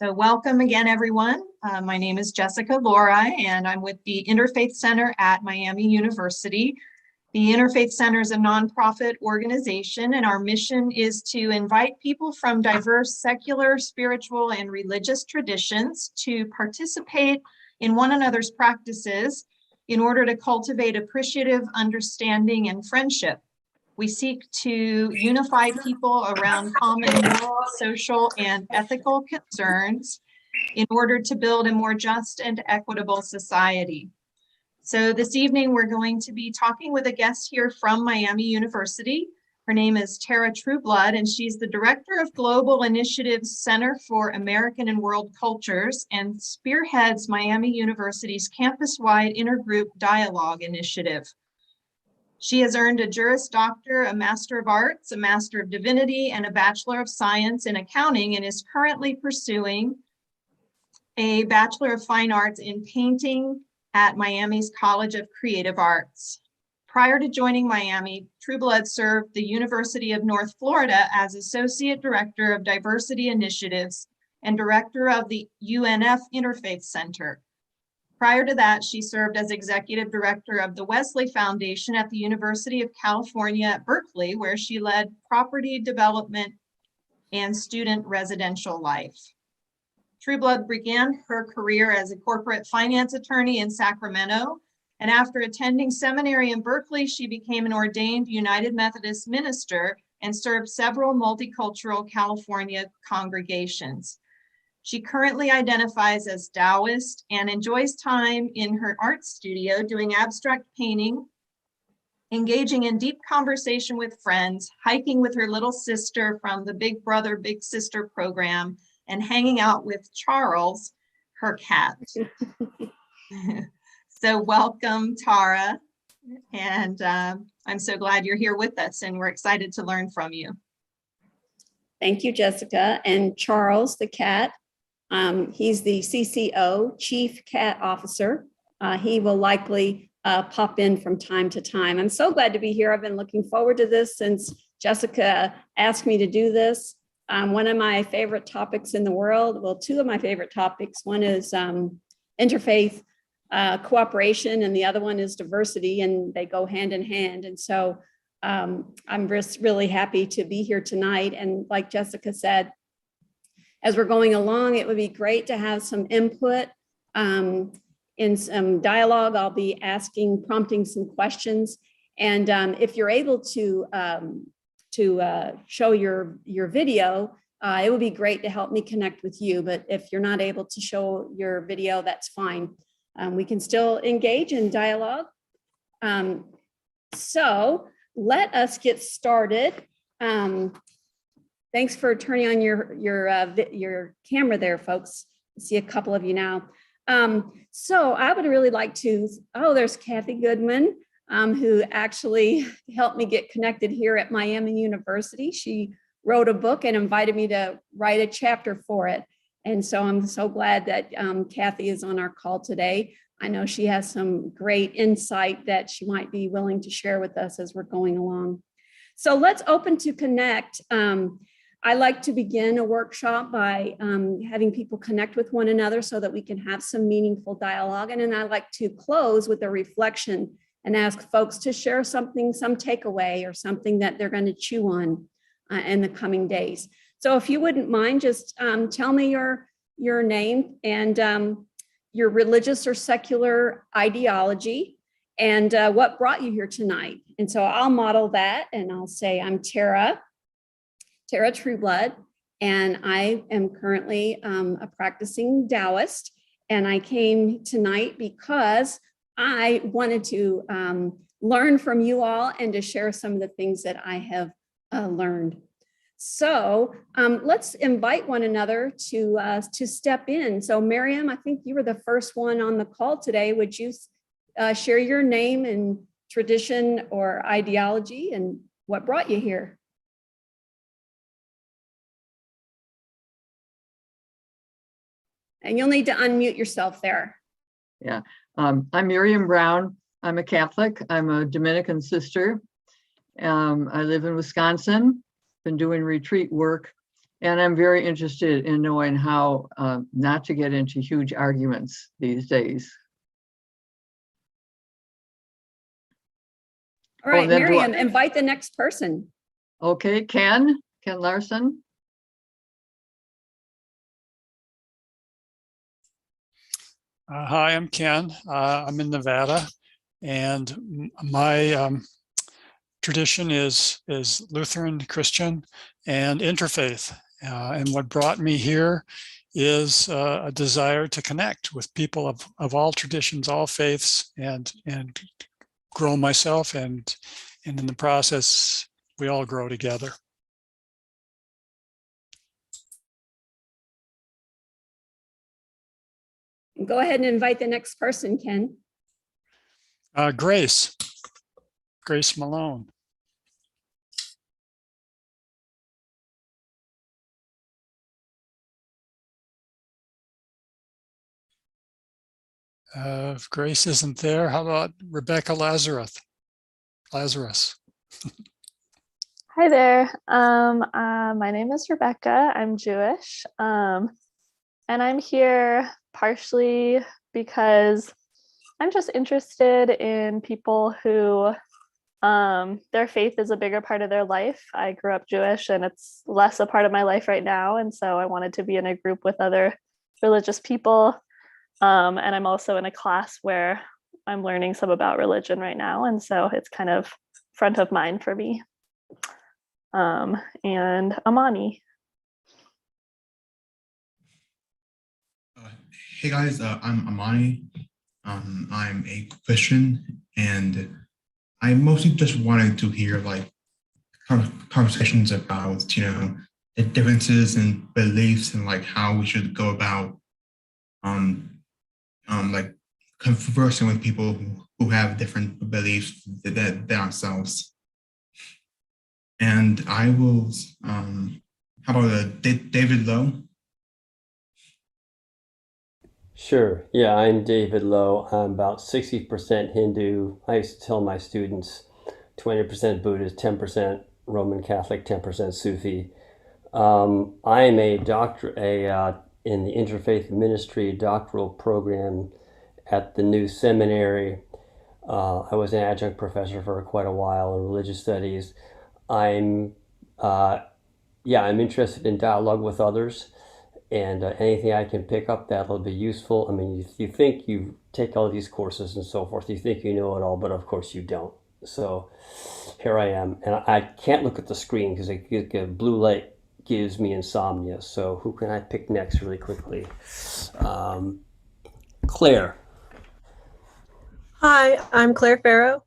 So welcome again, everyone. My name is Jessica Lori, and I'm with the Interfaith Center at Miami University. The Interfaith Center is a nonprofit organization, and our mission is to invite people from diverse secular, spiritual, and religious traditions to participate in one another's practices in order to cultivate appreciative understanding and friendship. We seek to unify people around common moral, social, and ethical concerns in order to build a more just and equitable society. So this evening, we're going to be talking with a guest here from Miami University. Her name is Tarah Trueblood, and she's the Director of Global Initiatives Center for American and World Cultures and spearheads Miami University's campus-wide Intergroup Dialogue initiative. She has earned a Juris Doctor, a Master of Arts, a Master of Divinity, and a Bachelor of Science in Accounting, and is currently pursuing a Bachelor of Fine Arts in Painting at Miami's College of Creative Arts. Prior to joining Miami, Trueblood served the University of North Florida as Associate Director of Diversity Initiatives and Director of the UNF Interfaith Center. Prior to that, she served as Executive Director of the Wesley Foundation at the University of California at Berkeley, where she led property development and student residential life. Trueblood began her career as a corporate finance attorney in Sacramento, and after attending seminary in Berkeley, she became an ordained United Methodist minister and served several multicultural California congregations. She currently identifies as Taoist and enjoys time in her art studio doing abstract painting, engaging in deep conversation with friends, hiking with her little sister from the Big Brother, Big Sister program, and hanging out with Charles, her cat. So welcome, Tarah, and I'm so glad you're here with us, and we're excited to learn from you. Thank you, Jessica. And Charles, the cat, he's the CCO, Chief Cat Officer. He will likely pop in from time to time. I'm so glad to be here. I've been looking forward to this since Jessica asked me to do this. One of my favorite topics in the world, well, two of my favorite topics. One is interfaith cooperation, and the other one is diversity, and they go hand in hand. And so I'm just really happy to be here tonight. And like Jessica said, as we're going along, it would be great to have some input in some dialogue. I'll be prompting some questions. And if you're able to show your video, it would be great to help me connect with you. But if you're not able to show your video, that's fine. We can still engage in dialogue. So let us get started. Thanks for turning on your camera there, folks. I see a couple of you now. So I would really like to, there's Kathy Goodman, who actually helped me get connected here at Miami University. She wrote a book and invited me to write a chapter for it. And so I'm so glad that Kathy is on our call today. I know she has some great insight that she might be willing to share with us as we're going along. So let's open to connect. I like to begin a workshop by having people connect with one another so that we can have some meaningful dialogue. And then I like to close with a reflection and ask folks to share something, some takeaway or something that they're going to chew on in the coming days. So if you wouldn't mind, just tell me your name and your religious or secular ideology and what brought you here tonight. And so I'll model that and I'll say, I'm Tarah Trueblood, and I am currently a practicing Taoist. And I came tonight because I wanted to learn from you all and to share some of the things that I have learned. So let's invite one another to step in. So Miriam, I think you were the first one on the call today. Would you share your name and tradition or ideology and what brought you here? And you'll need to unmute yourself there. Yeah, I'm Miriam Brown. I'm a Catholic. I'm a Dominican sister. I live in Wisconsin, been doing retreat work And I'm very interested in knowing how not to get into huge arguments these days. All right, then Miriam, invite the next person. Okay, Ken Larson. Hi, I'm Ken. I'm in Nevada, and my tradition is Lutheran Christian and interfaith. And what brought me here is a desire to connect with people of all traditions, all faiths, and grow myself, and in the process, we all grow together. Go ahead and invite the next person, Ken. Grace Malone. If Grace isn't there, how about Rebecca Lazarus? Hi there. My name is Rebecca. I'm Jewish. And I'm here partially because I'm just interested in people who their faith is a bigger part of their life. I grew up Jewish and it's less a part of my life right now. And so I wanted to be in a group with other religious people. And I'm also in a class where I'm learning some about religion right now. And so it's kind of front of mind for me. And Amani. Hey guys, I'm Amani. I'm a Christian, and I mostly just wanted to hear like conversations about, the differences in beliefs and like how we should go about like conversing with people who have different beliefs than ourselves. And I will, how about David Lowe? Sure. Yeah, I'm David Lowe. I'm about 60% Hindu. I used to tell my students 20% Buddhist, 10% Roman Catholic, 10% Sufi. I am a doctor in the Interfaith Ministry doctoral program at the new seminary. I was an adjunct professor for quite a while in religious studies. I'm interested in dialogue with others. And anything I can pick up that'll be useful. I mean, you think you take all these courses and so forth, you think you know it all, but of course you don't. So here I am, and I can't look at the screen because blue light gives me insomnia. So who can I pick next really quickly? Claire. Hi, I'm Claire Farrow,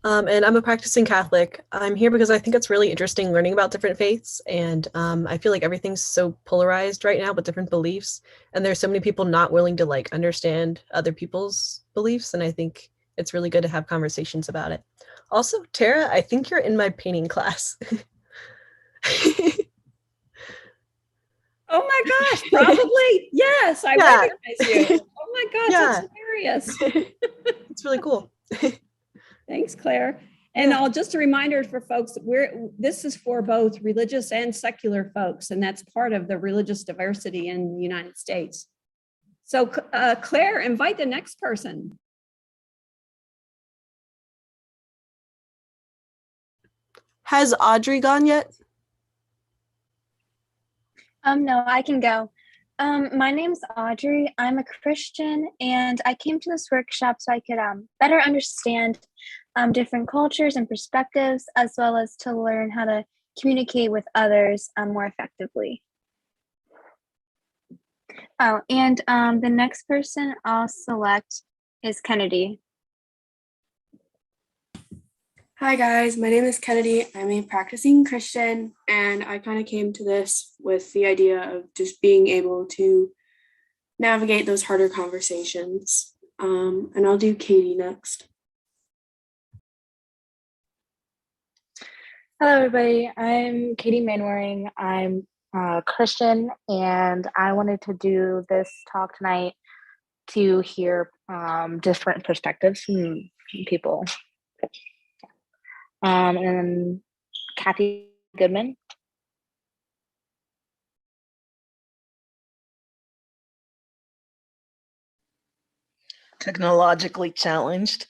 and I'm a practicing Catholic. I'm here because I think it's really interesting learning about different faiths, and I feel like everything's so polarized right now with different beliefs, and there's so many people not willing to like understand other people's beliefs, and I think it's really good to have conversations about it. Also, Tara, I think you're in my painting class. Oh my gosh, probably. Yes, I recognize you. Oh my gosh, that's hilarious. It's really cool. Thanks, Claire. And just a reminder for folks, this is for both religious and secular folks, and that's part of the religious diversity in the United States. So Claire, invite the next person. Has Audrey gone yet? No, I can go. My name's Audrey. I'm a Christian, and I came to this workshop so I could better understand different cultures and perspectives, as well as to learn how to communicate with others more effectively. Oh, and the next person I'll select is Kennedy. Hi guys, my name is Kennedy. I'm a practicing Christian, and I kind of came to this with the idea of just being able to navigate those harder conversations. And I'll do Katie next. Hello everybody, I'm Katie Mainwaring. I'm a Christian, and I wanted to do this talk tonight to hear different perspectives from people. And Kathy Goodman. technologically challenged.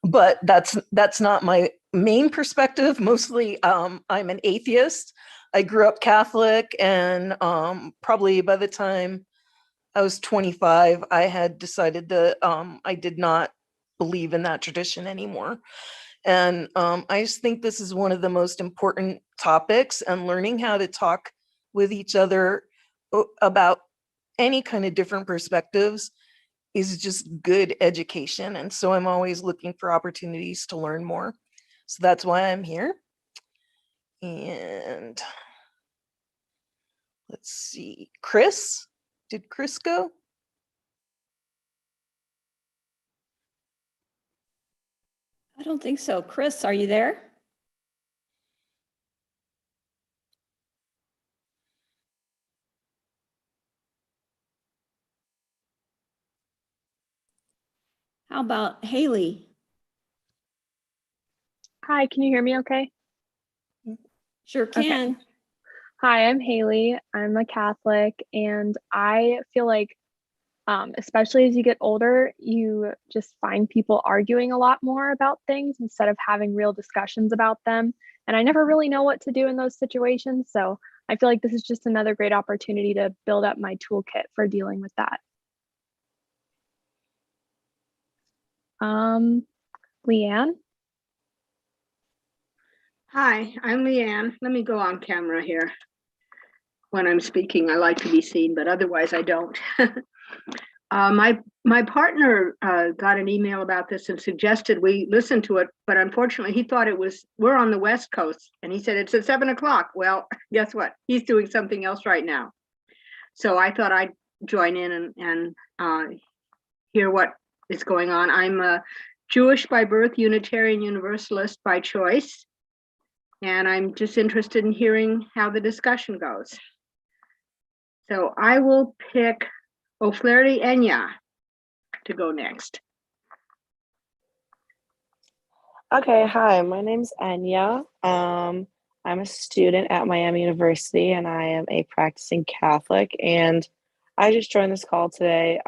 But that's not my main perspective. Mostly, I'm an atheist. I grew up Catholic, and probably by the time I was 25, I had decided that I did not believe in that tradition anymore. And I just think this is one of the most important topics, and learning how to talk with each other about any kind of different perspectives is just good education. And so I'm always looking for opportunities to learn more. So that's why I'm here. And let's see, Chris, did Chris go? I don't think so. Chris, are you there? How about Haley? Hi, can you hear me okay? Sure can. Okay. Hi, I'm Haley. I'm a Catholic, and I feel like, especially as you get older, you just find people arguing a lot more about things instead of having real discussions about them. And I never really know what to do in those situations. So I feel like this is just another great opportunity to build up my toolkit for dealing with that. Leanne? Hi, I'm Leanne. Let me go on camera here. When I'm speaking, I like to be seen, but otherwise I don't. My partner got an email about this and suggested we listen to it, but unfortunately he thought we're on the West Coast, and he said it's at 7 o'clock. Well, guess what? He's doing something else right now. So I thought I'd join in and hear what is going on. I'm a Jewish by birth, Unitarian Universalist by choice, and I'm just interested in hearing how the discussion goes. So I will pick O'Flaherty Enya to go next. Okay, hi, my name's Enya. I'm a student at Miami University, and I am a practicing Catholic. And I just joined this call today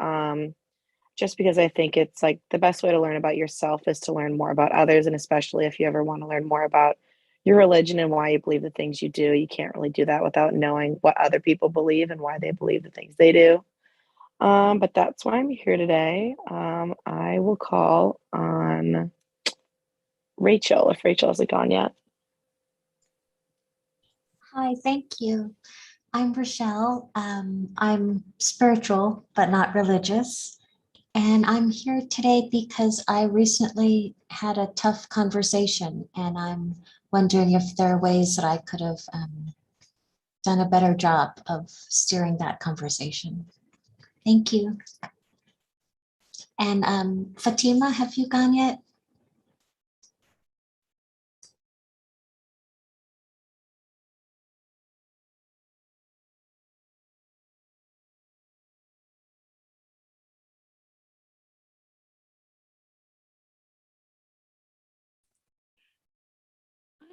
just because I think it's like the best way to learn about yourself is to learn more about others. And especially if you ever want to learn more about your religion and why you believe the things you do, you can't really do that without knowing what other people believe and why they believe the things they do. But that's why I'm here today. I will call on Rachel, if Rachel hasn't gone yet. Hi, thank you. I'm Rochelle. I'm spiritual, but not religious. And I'm here today because I recently had a tough conversation, and I'm wondering if there are ways that I could have done a better job of steering that conversation. Thank you. And Fatima, have you gone yet?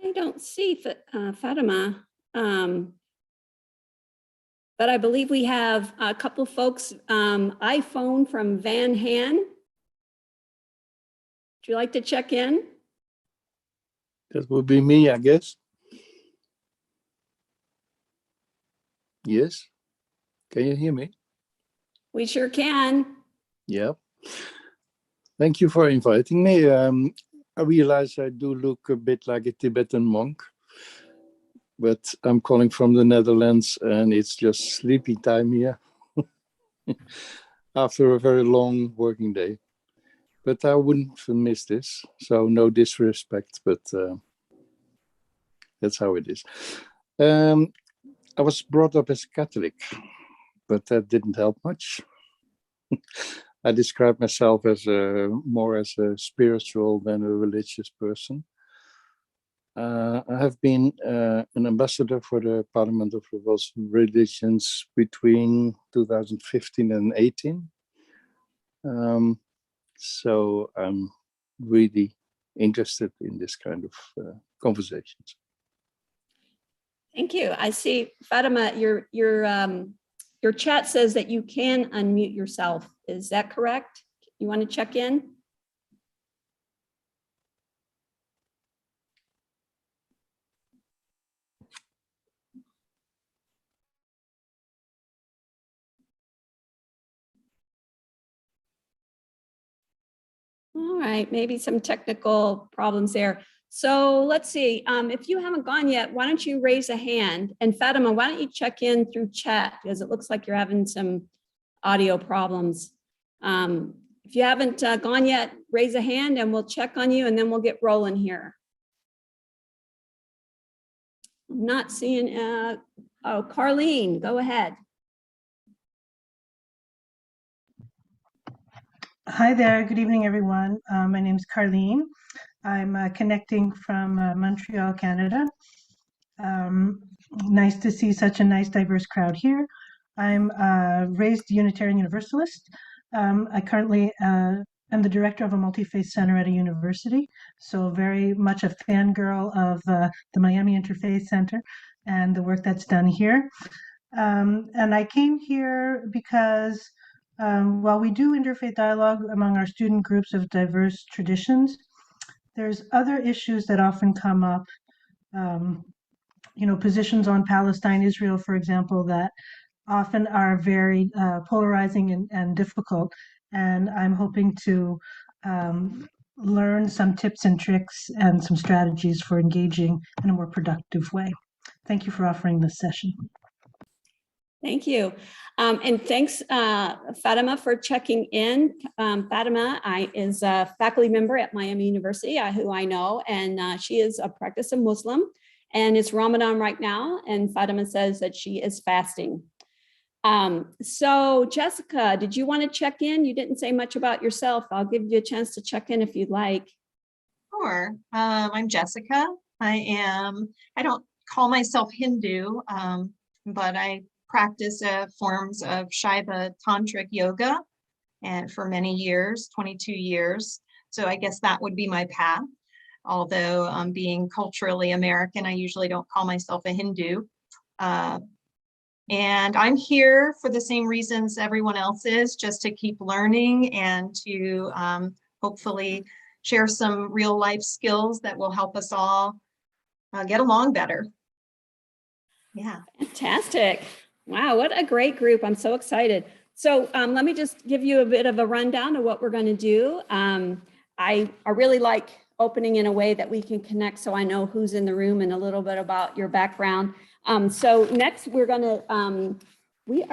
I don't see Fatima, but I believe we have a couple folks, iPhone from Van Han. Would you like to check in? That would be me, I guess. Yes. Can you hear me? We sure can. Yeah. Thank you for inviting me. I realize I do look a bit like a Tibetan monk, but I'm calling from the Netherlands and it's just sleepy time here after a very long working day. But I wouldn't miss this, so no disrespect, but that's how it is. I was brought up as a Catholic, but that didn't help much. I describe myself as more as a spiritual than a religious person. I have been an ambassador for the Parliament of Religions between 2015 and 18. So I'm really interested in this kind of conversations. Thank you. I see, Fatima, your chat says that you can unmute yourself. Is that correct? You want to check in? All right, maybe some technical problems there. So let's see, if you haven't gone yet, why don't you raise a hand? And Fatima, why don't you check in through chat, because it looks like you're having some audio problems. If you haven't gone yet, raise a hand and we'll check on you and then we'll get rolling here. I'm not seeing, oh, Carlene, go ahead. Hi there, good evening, everyone. My name is Carlene. I'm connecting from Montreal, Canada. Nice to see such a nice, diverse crowd here. I'm a raised Unitarian Universalist. I currently am the director of a multi-faith center at a university, so very much a fangirl of the Miami Interfaith Center and the work that's done here. And I came here because while we do interfaith dialogue among our student groups of diverse traditions, there's other issues that often come up, positions on Palestine, Israel, for example, that often are very polarizing and difficult. And I'm hoping to learn some tips and tricks and some strategies for engaging in a more productive way. Thank you for offering this session. Thank you. And thanks, Fatima, for checking in. Fatima is a faculty member at Miami University, who I know, and she is a practicing Muslim, and it's Ramadan right now, and Fatima says that she is fasting. So Jessica, did you want to check in? You didn't say much about yourself. I'll give you a chance to check in if you'd like. Sure. I'm Jessica. I don't call myself Hindu, but I practice forms of Shaiva tantric yoga and for many years, 22 years. So I guess that would be my path. Although being culturally American, I usually don't call myself a Hindu. And I'm here for the same reasons everyone else is, just to keep learning and to hopefully share some real life skills that will help us all get along better. Yeah. Fantastic. Wow, what a great group. I'm so excited. So let me just give you a bit of a rundown of what we're going to do. I really like opening in a way that we can connect so I know who's in the room and a little bit about your background. So next we are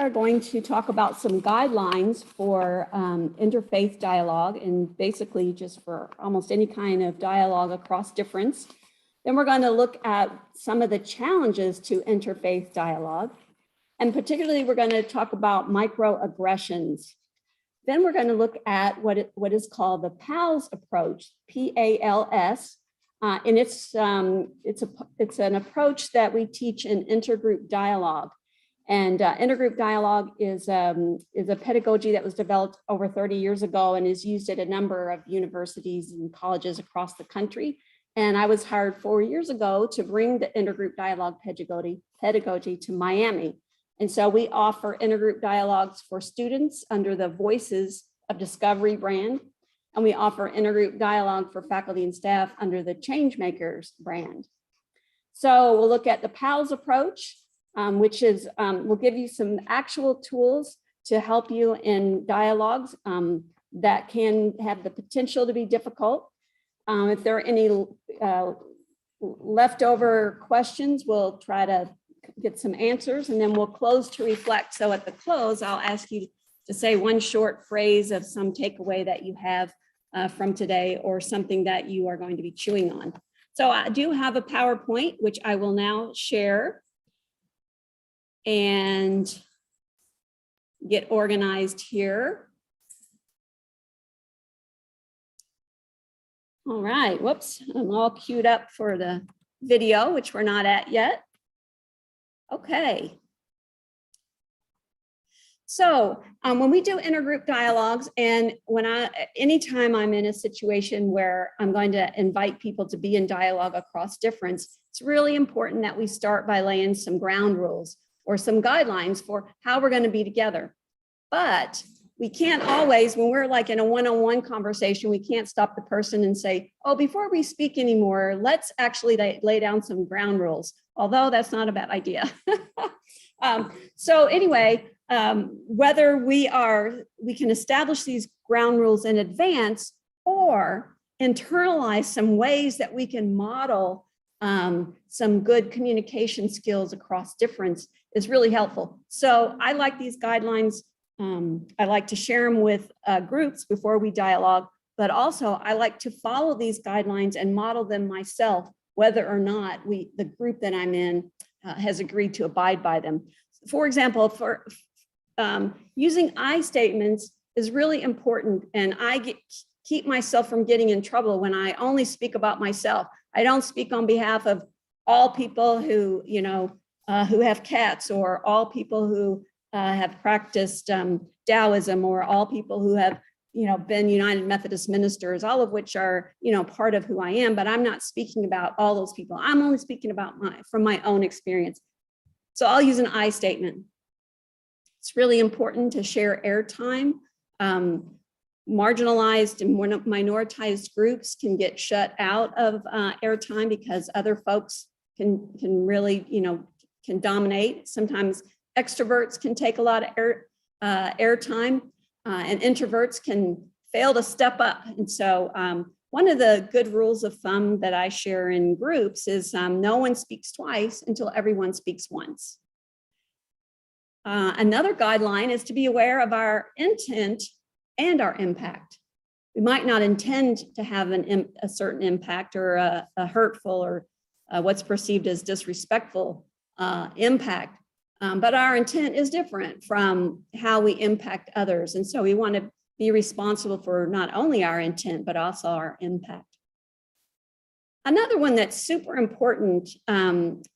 going to talk about some guidelines for interfaith dialogue, and basically just for almost any kind of dialogue across difference. Then we're going to look at some of the challenges to interfaith dialogue. And particularly, we're going to talk about microaggressions. Then we're going to look at what is called the PALS approach, P-A-L-S, and it's an approach that we teach in intergroup dialogue. And intergroup dialogue is a pedagogy that was developed over 30 years ago and is used at a number of universities and colleges across the country. And I was hired 4 years ago to bring the intergroup dialogue pedagogy to Miami. And so we offer intergroup dialogues for students under the Voices of Discovery brand. And we offer intergroup dialogue for faculty and staff under the Changemakers brand. So we'll look at the PALS approach, which is, we'll give you some actual tools to help you in dialogues that can have the potential to be difficult. If there are any leftover questions, we'll try to get some answers, and then we'll close to reflect. So at the close, I'll ask you to say one short phrase of some takeaway that you have from today, or something that you are going to be chewing on. So I do have a PowerPoint, which I will now share and get organized here. All right, whoops, I'm all queued up for the video, which we're not at yet. Okay. So when we do intergroup dialogues, and anytime I'm in a situation where I'm going to invite people to be in dialogue across difference, it's really important that we start by laying some ground rules or some guidelines for how we're going to be together. But we can't always, when we're like in a one-on-one conversation, we can't stop the person and say, oh, before we speak anymore, let's actually lay down some ground rules, although that's not a bad idea. So anyway, whether we can establish these ground rules in advance or internalize some ways that we can model some good communication skills across difference is really helpful. So I like these guidelines. I like to share them with groups before we dialogue, but also I like to follow these guidelines and model them myself, whether or not the group that I'm in has agreed to abide by them. For example, for using I statements is really important, and I keep myself from getting in trouble when I only speak about myself. I don't speak on behalf of all people who, who have cats, or all people who have practiced Taoism, or all people who have, been United Methodist ministers, all of which are, part of who I am, but I'm not speaking about all those people. I'm only speaking about from my own experience. So I'll use an I statement. It's really important to share airtime. Marginalized and minoritized groups can get shut out of airtime because other folks can really, can dominate. Sometimes extroverts can take a lot of airtime, and introverts can fail to step up. And so one of the good rules of thumb that I share in groups is no one speaks twice until everyone speaks once. Another guideline is to be aware of our intent and our impact. We might not intend to have a certain impact, or a hurtful, or what's perceived as disrespectful impact, but our intent is different from how we impact others. And so we want to be responsible for not only our intent, but also our impact. Another one that's super important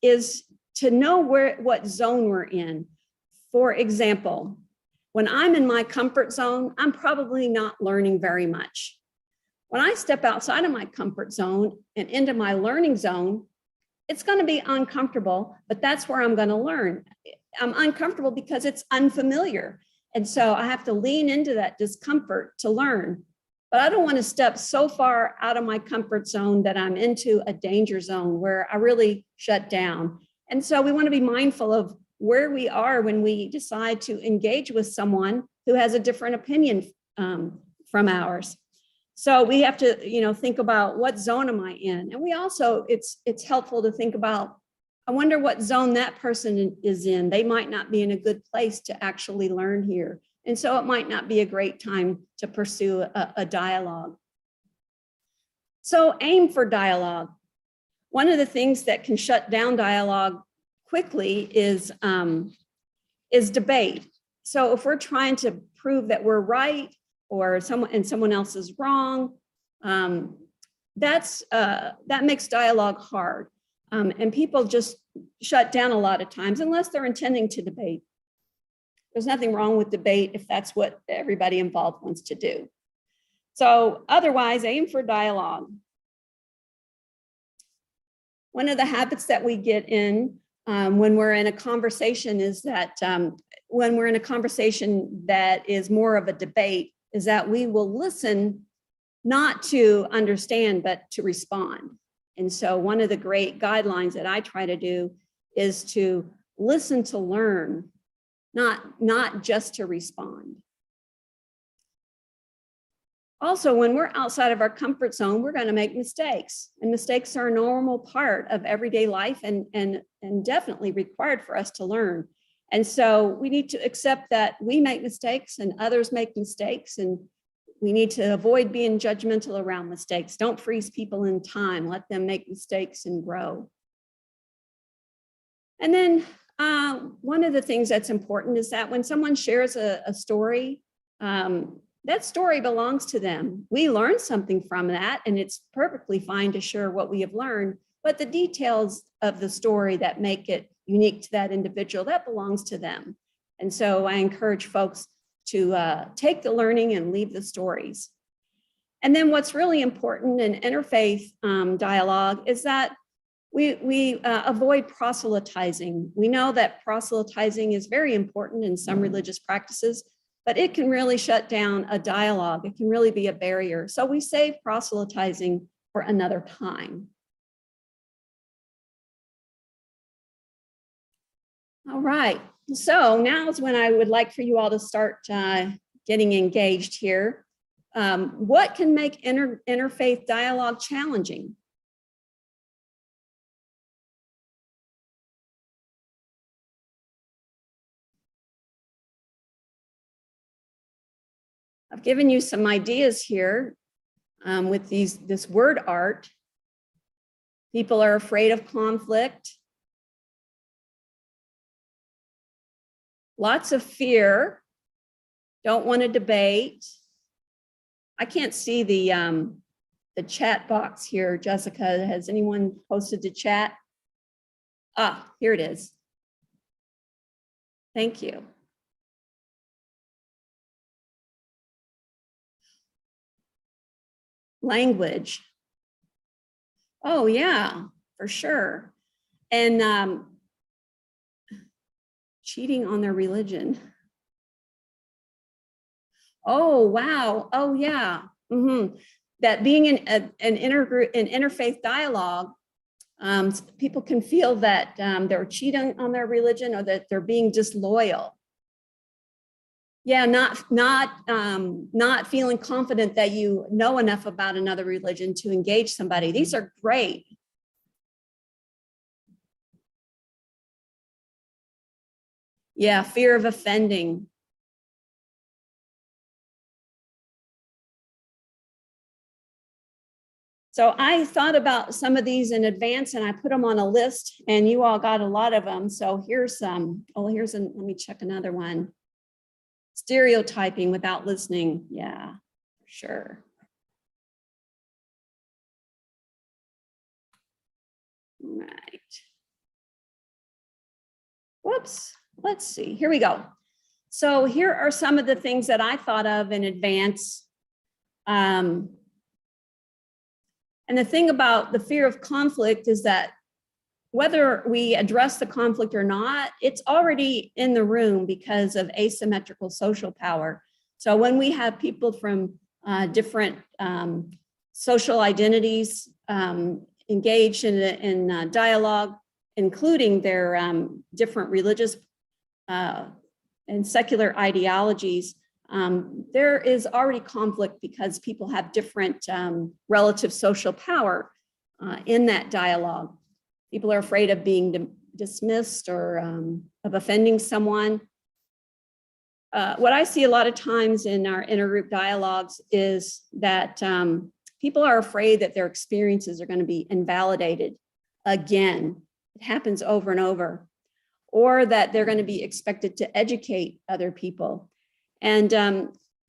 is to know what zone we're in. For example, when I'm in my comfort zone, I'm probably not learning very much. When I step outside of my comfort zone and into my learning zone, it's going to be uncomfortable, but that's where I'm going to learn. I'm uncomfortable because it's unfamiliar. And so I have to lean into that discomfort to learn. But I don't want to step so far out of my comfort zone that I'm into a danger zone where I really shut down. And so we want to be mindful of where we are when we decide to engage with someone who has a different opinion from ours. So we have to, think about what zone am I in? And we also, it's helpful to think about, I wonder what zone that person is in. They might not be in a good place to actually learn here. And so it might not be a great time to pursue a dialogue. So aim for dialogue. One of the things that can shut down dialogue quickly is debate. So if we're trying to prove that we're right, or someone else is wrong, that makes dialogue hard. And people just shut down a lot of times unless they're intending to debate. There's nothing wrong with debate if that's what everybody involved wants to do. So otherwise, aim for dialogue. One of the habits that we get in when we're in a conversation is that when we're in a conversation that is more of a debate, is that we will listen not to understand, but to respond. And so one of the great guidelines that I try to do is to listen to learn, not just to respond. Also, when we're outside of our comfort zone, we're going to make mistakes, and mistakes are a normal part of everyday life and definitely required for us to learn. And so we need to accept that we make mistakes and others make mistakes, and we need to avoid being judgmental around mistakes. Don't freeze people in time. Let them make mistakes and grow. And then one of the things that's important is that when someone shares a story, that story belongs to them. We learn something from that, and it's perfectly fine to share what we have learned, but the details of the story that make it unique to that individual, that belongs to them. And so I encourage folks to take the learning and leave the stories. And then what's really important in interfaith dialogue is that we avoid proselytizing. We know that proselytizing is very important in some religious practices, but it can really shut down a dialogue. It can really be a barrier. So we save proselytizing for another time. All right, so now is when I would like for you all to start getting engaged here. What can make interfaith dialogue challenging? I've given you some ideas here with this word art. People are afraid of conflict. Lots of fear. Don't want to debate. I can't see the chat box here, Jessica. Has anyone posted the chat? Ah, here it is. Thank you. Language. Oh yeah, for sure. And cheating on their religion. Oh, wow. Oh, yeah. That being in an interfaith dialogue, people can feel that they're cheating on their religion or that they're being disloyal. Yeah, not feeling confident that you know enough about another religion to engage somebody. These are great. Yeah, fear of offending. So I thought about some of these in advance and I put them on a list and you all got a lot of them. So here's some, let me check another one. Stereotyping without listening. Yeah, for sure. All right. Whoops, let's see, here we go. So here are some of the things that I thought of in advance. And the thing about the fear of conflict is that whether we address the conflict or not, it's already in the room because of asymmetrical social power. So when we have people from different social identities engaged in dialogue, including their different religious and secular ideologies, there is already conflict because people have different relative social power in that dialogue. People are afraid of being dismissed or of offending someone. What I see a lot of times in our intergroup dialogues is that people are afraid that their experiences are going to be invalidated again. It happens over and over. Or that they're going to be expected to educate other people. And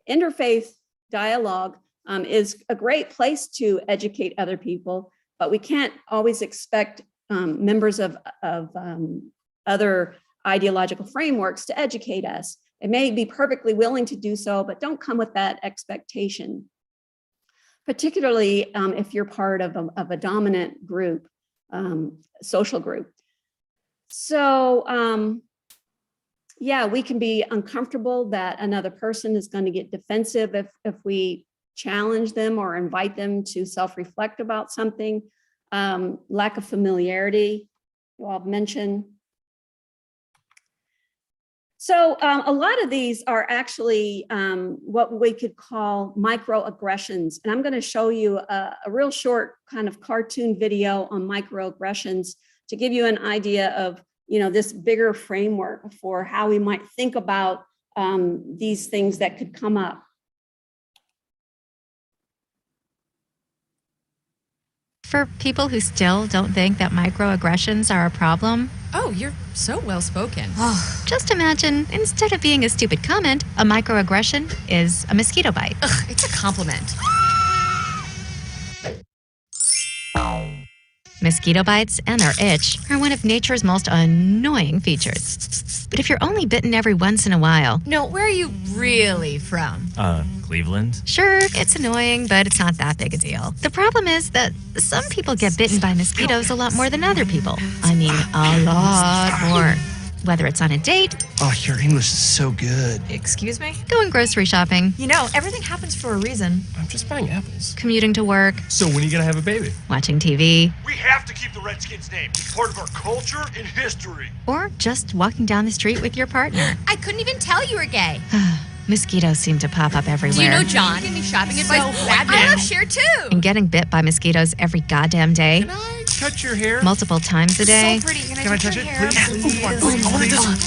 interfaith dialogue is a great place to educate other people, but we can't always expect members of other ideological frameworks to educate us. They may be perfectly willing to do so, but don't come with that expectation, particularly if you're part of a dominant group, social group. So yeah, we can be uncomfortable that another person is going to get defensive if we challenge them or invite them to self-reflect about something. Lack of familiarity, you all mentioned. So a lot of these are actually what we could call microaggressions. And I'm going to show you a real short kind of cartoon video on microaggressions to give you an idea of, this bigger framework for how we might think about these things that could come up. For people who still don't think that microaggressions are a problem. Oh, you're so well spoken. Just imagine, instead of being a stupid comment, a microaggression is a mosquito bite. Ugh, it's a compliment. Mosquito bites and their itch are one of nature's most annoying features. But if you're only bitten every once in a while... No, where are you really from? Cleveland? Sure, it's annoying, but it's not that big a deal. The problem is that some people get bitten by mosquitoes a lot more than other people. I mean, a lot more. Whether it's on a date, Oh, your English is so good. Excuse me? going grocery shopping, You know, everything happens for a reason. I'm just buying apples. commuting to work, So when are you gonna have a baby? watching TV, We have to keep the Redskins name. It's part of our culture and history. or just walking down the street with your partner. I couldn't even tell you were gay. Mosquitoes seem to pop up everywhere. Do you know John? Give me shopping advice. I love Cher too. And getting bit by mosquitoes every goddamn day, Cut your hair. multiple times a day, So pretty. Can I touch it, please?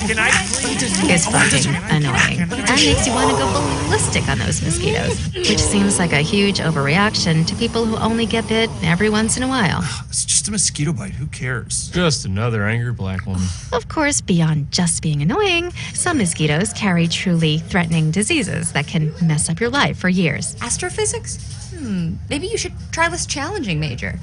Can I please? is fucking annoying. And makes you want to go ballistic on those mosquitoes, which seems like a huge overreaction to people who only get bit every once in a while. It's just a mosquito bite. Who cares? Just another angry black woman. Of course, beyond just being annoying, some mosquitoes carry truly threatening diseases that can mess up your life for years. Astrophysics? Maybe you should try this challenging major.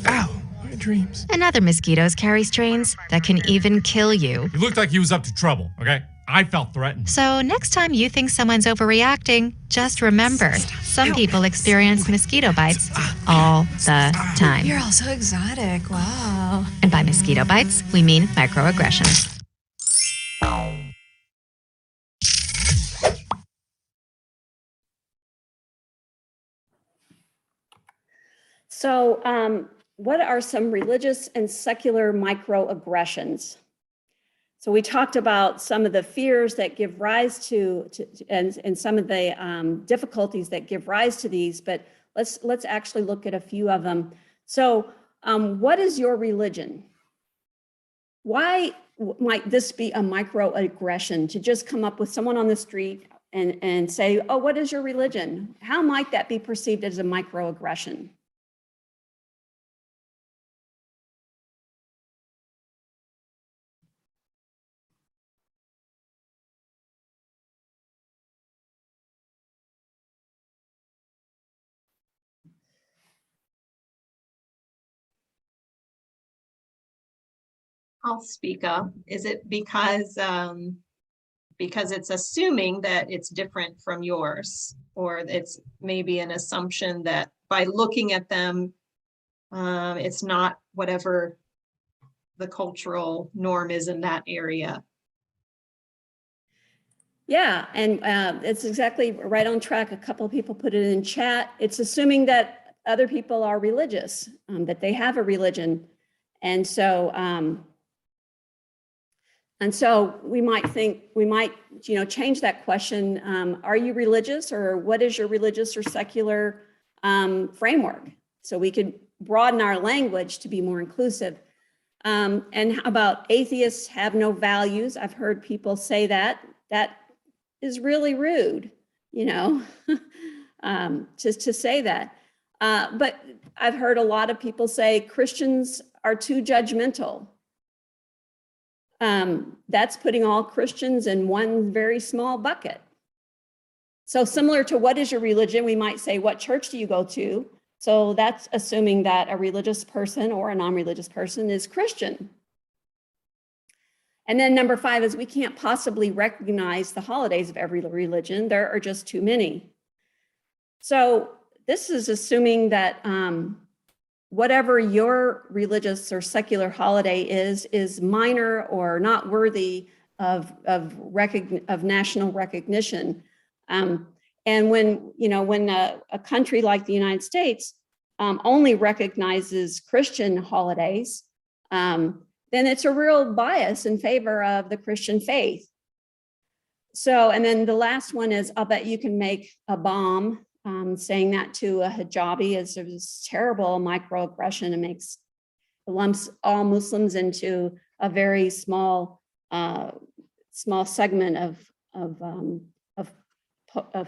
Ow, my dreams. And other mosquitoes carry strains that can even kill you. He looked like he was up to trouble, okay? I felt threatened. So next time you think someone's overreacting, just remember, some people experience mosquito bites all the time. You're all so exotic. Wow. And by mosquito bites, we mean microaggressions. So what are some religious and secular microaggressions? So we talked about some of the fears that give rise to and some of the difficulties that give rise to these, but let's actually look at a few of them. So what is your religion? Why might this be a microaggression to just come up with someone on the street and say, oh, what is your religion? How might that be perceived as a microaggression? I'll speak up. Is it because it's assuming that it's different from yours, or it's maybe an assumption that by looking at them, it's not whatever the cultural norm is in that area? Yeah, and it's exactly right on track. A couple of people put it in chat. It's assuming that other people are religious, that they have a religion. And so we might change that question. Are you religious, or what is your religious or secular framework? So we could broaden our language to be more inclusive. And how about atheists have no values? I've heard people say that. That is really rude, just to say that. But I've heard a lot of people say Christians are too judgmental. That's putting all Christians in one very small bucket. So similar to what is your religion, we might say, what church do you go to? So that's assuming that a religious person or a non-religious person is Christian. And then number 5 is we can't possibly recognize the holidays of every religion. There are just too many. So this is assuming that whatever your religious or secular holiday is minor or not worthy of national recognition. And when a country like the United States only recognizes Christian holidays, then it's a real bias in favor of the Christian faith. So, and then the last one is, I'll bet you can make a bomb. Saying that to a hijabi is a terrible microaggression. It lumps all Muslims into a very small segment of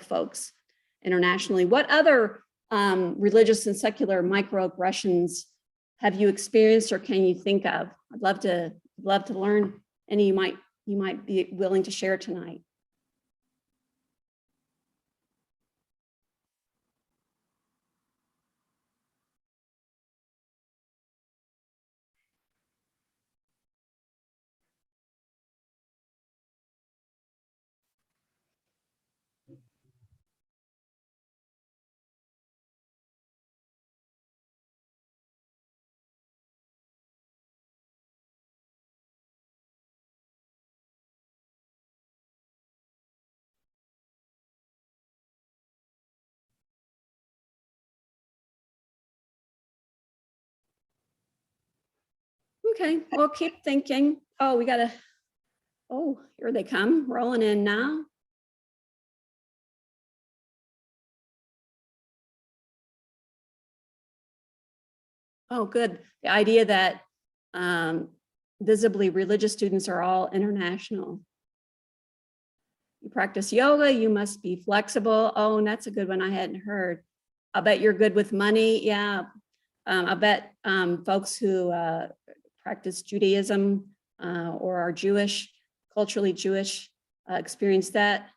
folks internationally. What other religious and secular microaggressions have you experienced or can you think of? I'd love to learn any you might be willing to share tonight. Okay, well, keep thinking. Oh, here they come, rolling in now. Oh, good. The idea that visibly religious students are all international. You practice yoga, you must be flexible. Oh, and that's a good one I hadn't heard. I bet you're good with money. Yeah. I bet folks who practice Judaism or are Jewish, culturally Jewish, experience that.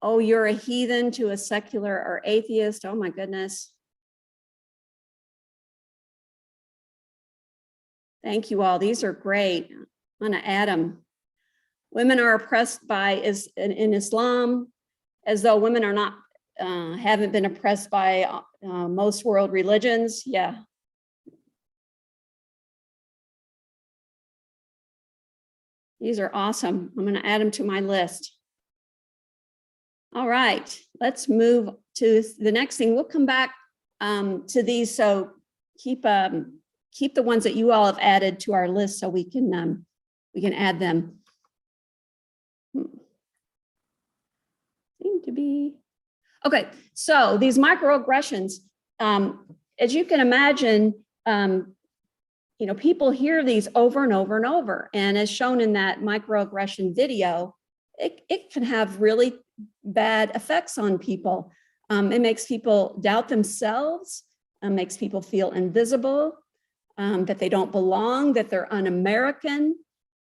Oh, you're a heathen to a secular or atheist. Oh my goodness. Thank you all. These are great. I'm gonna add them. Women are oppressed by in Islam, as though women are not haven't been oppressed by most world religions. Yeah. These are awesome. I'm going to add them to my list. All right, let's move to the next thing. We'll come back to these. So keep the ones that you all have added to our list so we can add them. Seem to be. Okay, so these microaggressions, as you can imagine, people hear these over and over and over. And as shown in that microaggression video, it can have really bad effects on people. It makes people doubt themselves, makes people feel invisible, that they don't belong, that they're un-American.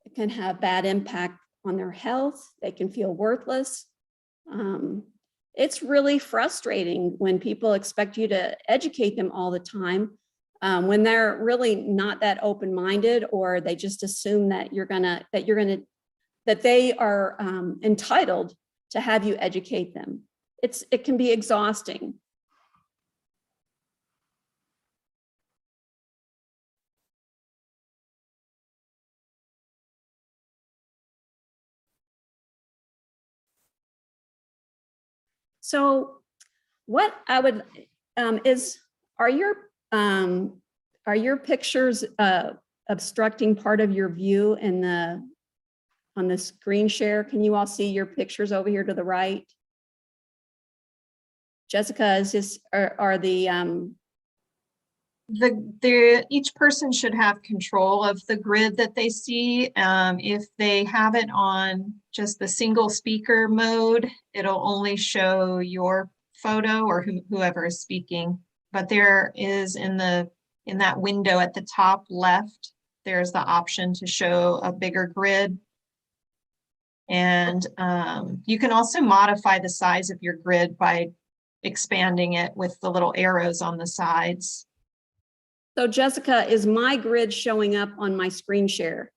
It can have bad impact on their health. They can feel worthless. It's really frustrating when people expect you to educate them all the time, when they're really not that open-minded, or they just assume that they are entitled to have you educate them. It can be exhausting. So what I would are your pictures obstructing part of your view on the screen share? Can you all see your pictures over here to the right? Jessica, each person should have control of the grid that they see. If they have it on just the single speaker mode, it'll only show your photo or whoever is speaking. But there is in that window at the top left, there's the option to show a bigger grid. And you can also modify the size of your grid by expanding it with the little arrows on the sides. So Jessica, is my grid showing up on my screen share?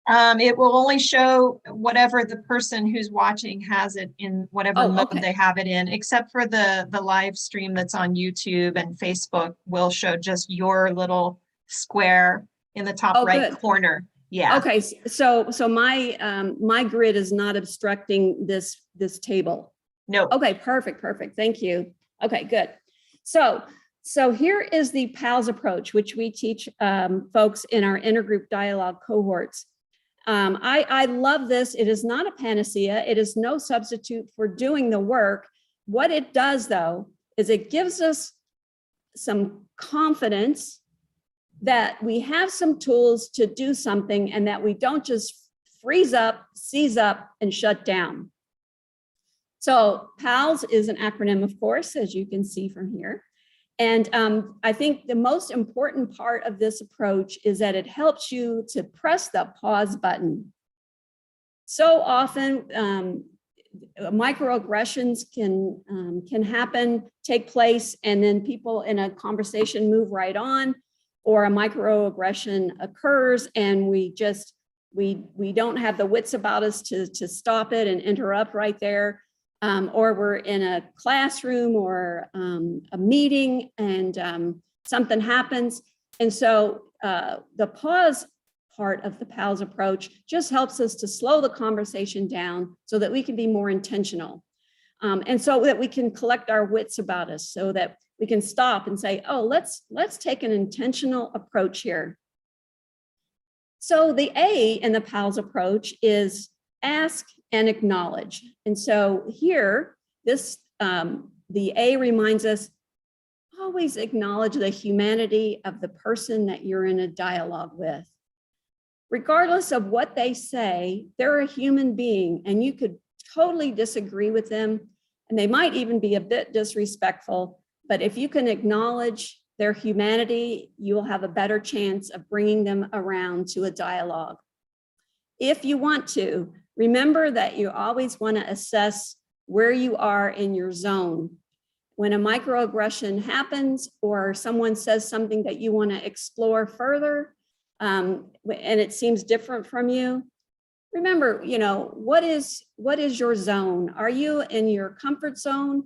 It will only show whatever the person who's watching has it in, whatever mode they have it in, except for the live stream that's on YouTube and Facebook will show just your little square in the top right corner. Yeah. Okay, so my grid is not obstructing this table. No. Okay, perfect. Thank you. Okay, good. So here is the PALS approach, which we teach folks in our intergroup dialogue cohorts. I love this. It is not a panacea. It is no substitute for doing the work. What it does, though, is it gives us some confidence that we have some tools to do something and that we don't just freeze up, seize up, and shut down. So PALS is an acronym, of course, as you can see from here. And I think the most important part of this approach is that it helps you to press the pause button. So often, microaggressions can happen, take place, and then people in a conversation move right on, or a microaggression occurs and we don't have the wits about us to stop it and interrupt right there. Or we're in a classroom or a meeting and something happens. And so the pause part of the PALS approach just helps us to slow the conversation down so that we can be more intentional. And so that we can collect our wits about us, so that we can stop and say, oh, let's take an intentional approach here. So the A in the PALS approach is ask and acknowledge. And so here, the A reminds us, always acknowledge the humanity of the person that you're in a dialogue with. Regardless of what they say, they're a human being, and you could totally disagree with them, and they might even be a bit disrespectful, but if you can acknowledge their humanity, you will have a better chance of bringing them around to a dialogue. If you want to, remember that you always want to assess where you are in your zone. When a microaggression happens or someone says something that you want to explore further, and it seems different from you, remember, what is your zone? Are you in your comfort zone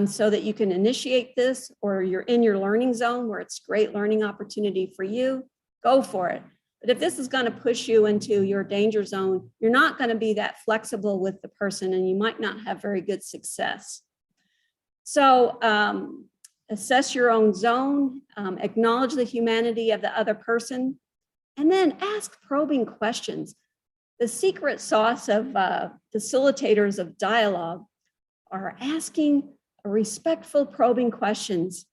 so that you can initiate this, or you're in your learning zone where it's great learning opportunity for you? Go for it. But if this is going to push you into your danger zone, you're not going to be that flexible with the person, and you might not have very good success. So assess your own zone, acknowledge the humanity of the other person, and then ask probing questions. The secret sauce of facilitators of dialogue are asking respectful probing questions.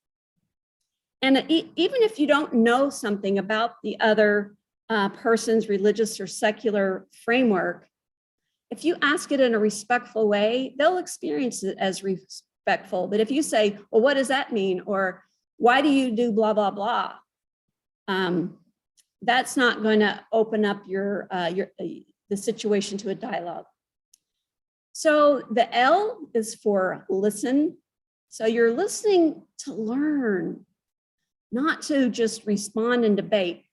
And even if you don't know something about the other person's religious or secular framework, if you ask it in a respectful way, they'll experience it as respectful. But if you say, well, what does that mean? Or why do you do blah, blah, blah? That's not going to open up the situation to a dialogue. So the L is for listen. So you're listening to learn, not to just respond and debate.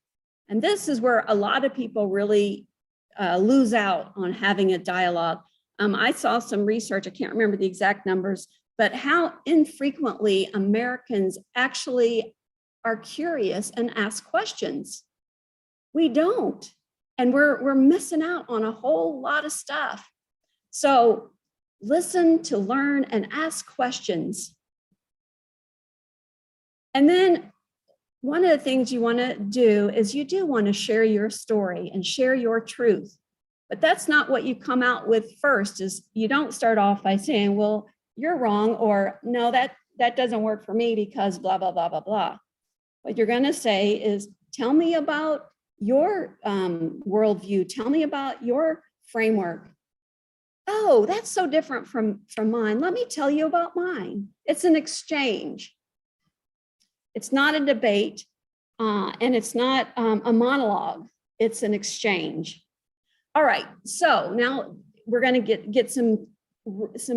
And this is where a lot of people really lose out on having a dialogue. I saw some research, I can't remember the exact numbers, but how infrequently Americans actually are curious and ask questions. We don't, and we're missing out on a whole lot of stuff. So listen to learn and ask questions. And then one of the things you want to do is you do want to share your story and share your truth. But that's not what you come out with first. Is you don't start off by saying, well, you're wrong, or no, that doesn't work for me because blah, blah, blah, blah, blah. What you're going to say is, tell me about your worldview. Tell me about your framework. Oh, that's so different from mine. Let me tell you about mine. It's an exchange. It's not a debate, and it's not a monologue. It's an exchange. All right, so now we're going to get some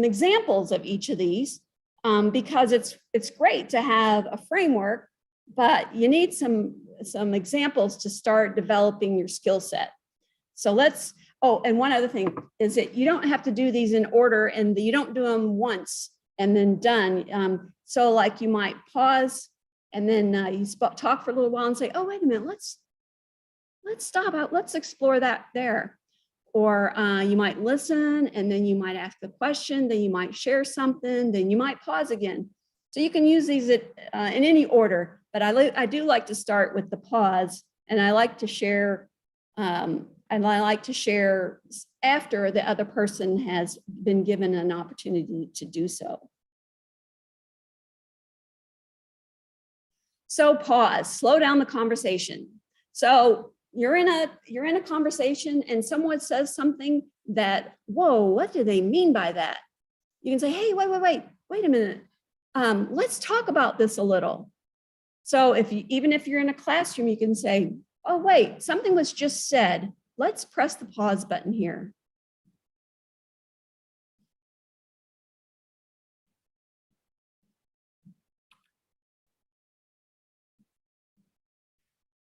examples of each of these because it's great to have a framework, but you need some examples to start developing your skill set. So let's, and one other thing is that you don't have to do these in order, and you don't do them once and then done. So like you might pause and then you talk for a little while and say, oh, wait a minute, let's stop out, let's explore that there. Or you might listen, and then you might ask a question, then you might share something, then you might pause again. So you can use these in any order, but I do like to start with the pause, and I like to share, after the other person has been given an opportunity to do so. So pause, slow down the conversation. So you're in a conversation and someone says something that, whoa, what do they mean by that? You can say, hey, wait a minute. Let's talk about this a little. So even if you're in a classroom, you can say, oh, wait, something was just said. Let's press the pause button here.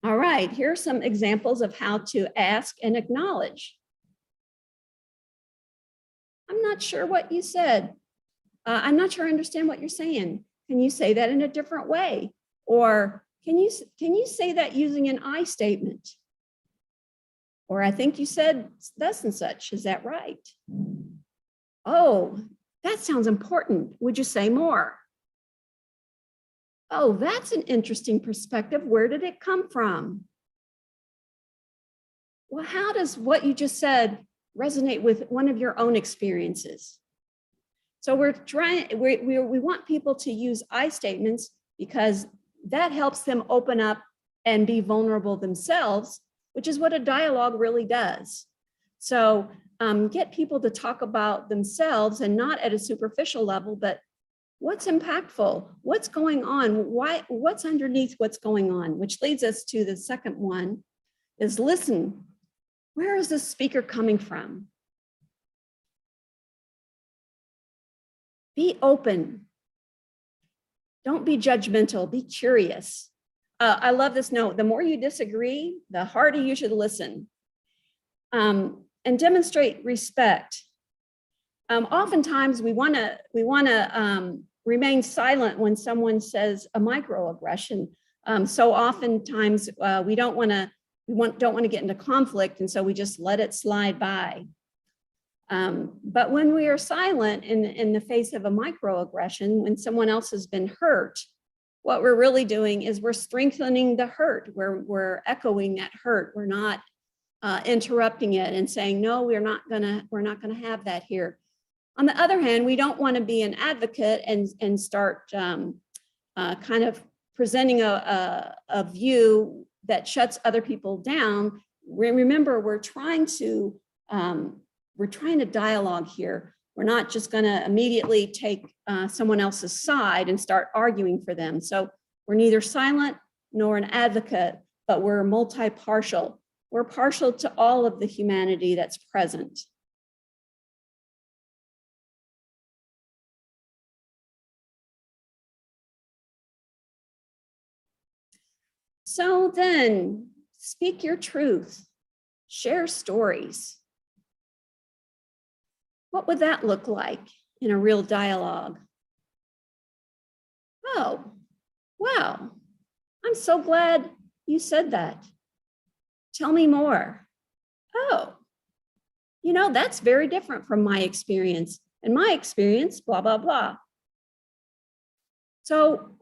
All right, here are some examples of how to ask and acknowledge. I'm not sure what you said. I'm not sure I understand what you're saying. Can you say that in a different way? Or can you say that using an I statement? Or I think you said thus and such, is that right? Oh, That sounds important. Would you say more? Oh, that's an interesting perspective. Where did it come from? Well, how does what you just said resonate with one of your own experiences? So we want people to use I statements because that helps them open up and be vulnerable themselves, which is what a dialogue really does. So get people to talk about themselves and not at a superficial level, but what's impactful, what's going on, what's underneath what's going on, which leads us to the second one is listen. Where is the speaker coming from? Be open. Don't be judgmental, be curious. I love this note. The more you disagree, the harder you should listen. And demonstrate respect. Oftentimes we wanna remain silent when someone says a microaggression. So oftentimes we don't wanna get into conflict, and so we just let it slide by. But when we are silent in the face of a microaggression, when someone else has been hurt, what we're really doing is we're strengthening the hurt. We're echoing that hurt. We're not interrupting it and saying, no, we're not gonna have that here. On the other hand, we don't want to be an advocate and start kind of presenting a view that shuts other people down. Remember, we're trying to dialogue here. We're not just going to immediately take someone else's side and start arguing for them. So we're neither silent nor an advocate, but we're multi-partial. We're partial to all of the humanity that's present. So then, speak your truth, share stories. What would that look like in a real dialogue? Oh, wow, I'm so glad you said that. Tell me more. Oh, you know, that's very different from my experience. In my experience, blah, blah, blah. So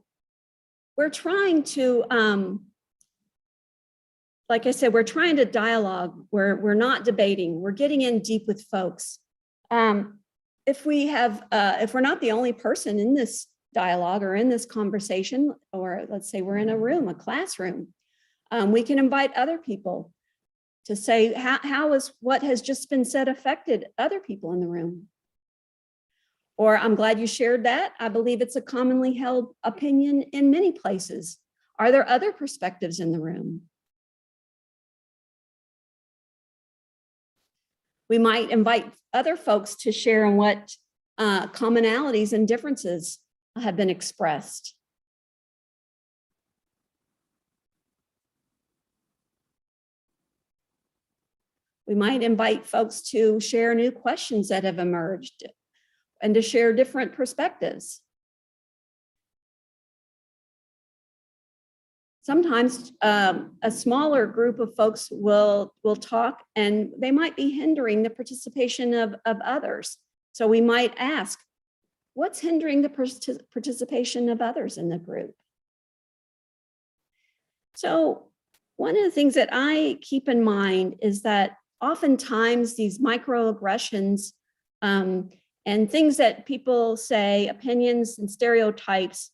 we're trying to, like I said, we're trying to dialogue. We're not debating. We're getting in deep with folks. If we're not the only person in this dialogue or in this conversation, or let's say we're in a room, a classroom, we can invite other people to say, how is what has just been said affected other people in the room? Or I'm glad you shared that. I believe it's a commonly held opinion in many places. Are there other perspectives in the room? We might invite other folks to share on what commonalities and differences have been expressed. We might invite folks to share new questions that have emerged and to share different perspectives. Sometimes a smaller group of folks will talk, and they might be hindering the participation of others. So we might ask, what's hindering the participation of others in the group? So one of the things that I keep in mind is that oftentimes these microaggressions and things that people say, opinions and stereotypes,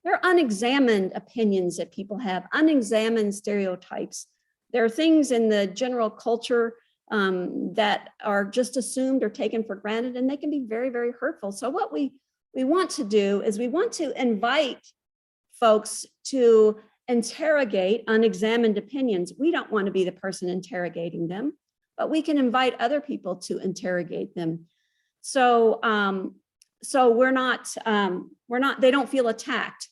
they're unexamined opinions that people have, unexamined stereotypes. There are things in the general culture that are just assumed or taken for granted, and they can be very, very hurtful. So what we want to do is we want to invite folks to interrogate unexamined opinions. We don't want to be the person interrogating them, but we can invite other people to interrogate them. So, we're not, they don't feel attacked,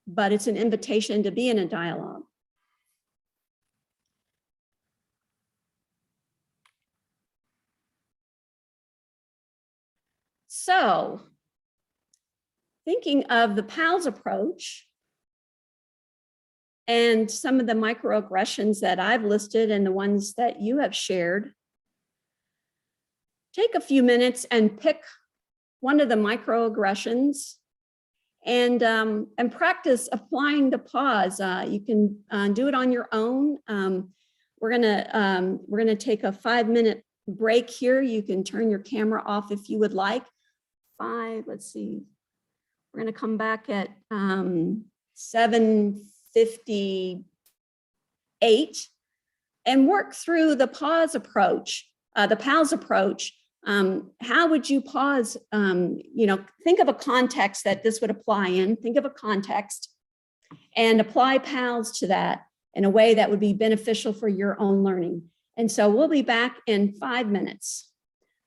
but it's an invitation to be in a dialogue. So, thinking of the PALS approach and some of the microaggressions that I've listed and the ones that you have shared. Take a few minutes and pick one of the microaggressions and practice applying the pause. You can do it on your own. We're gonna take a 5-minute break here. You can turn your camera off if you would like. Let's see. We're gonna come back at 7:58 and work through the pause approach, the PALS approach. How would you pause? Think of a context that this would apply in. Think of a context and apply PALS to that in a way that would be beneficial for your own learning. And so we'll be back in 5 minutes.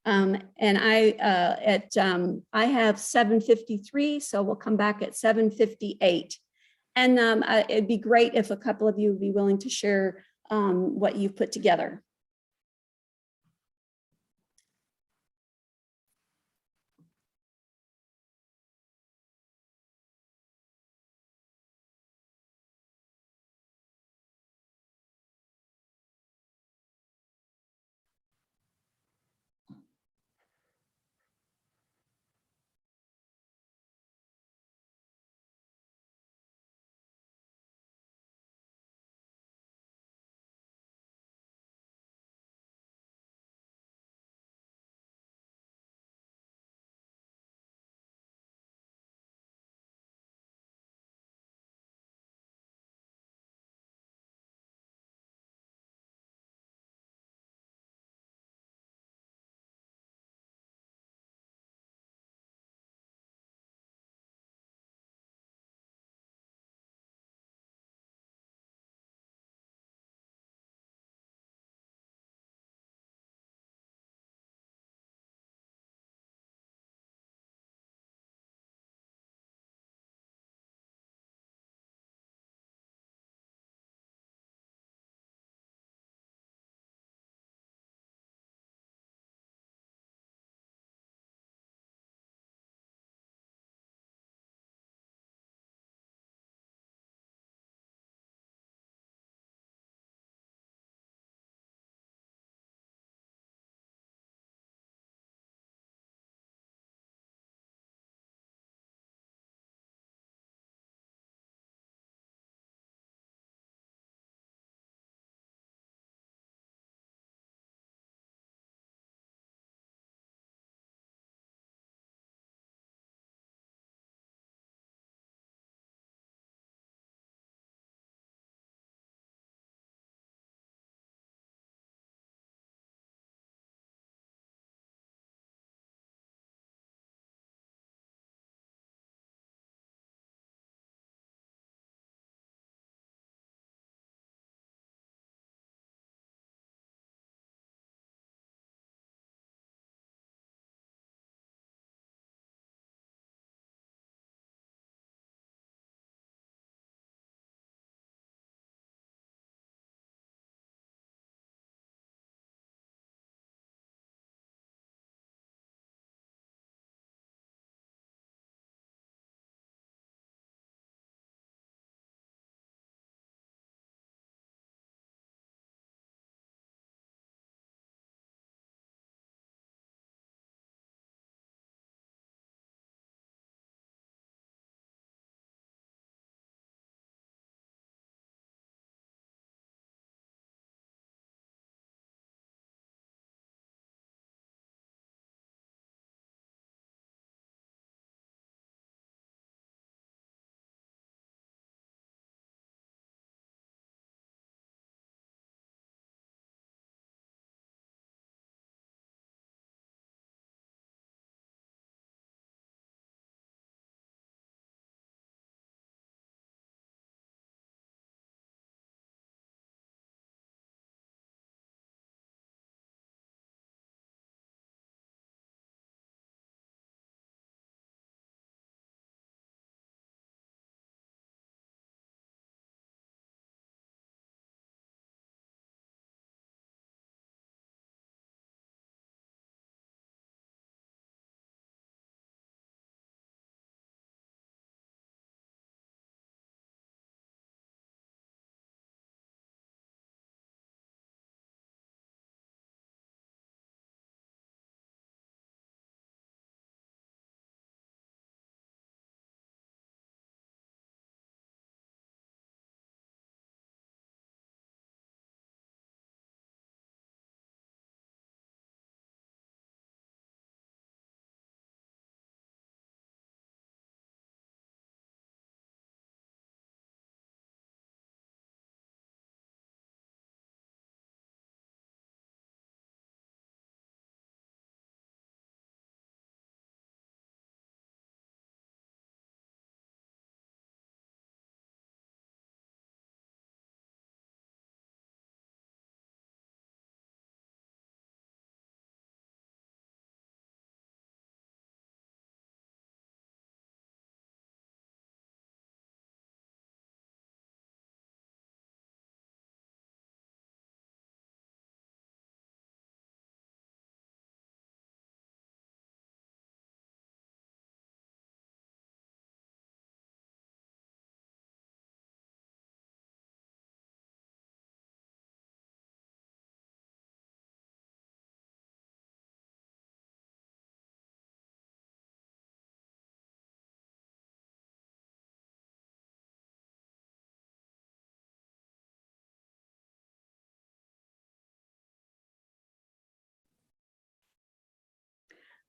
And I have 7:53, so we'll come back at 7:58. And it'd be great if a couple of you would be willing to share what you've put together.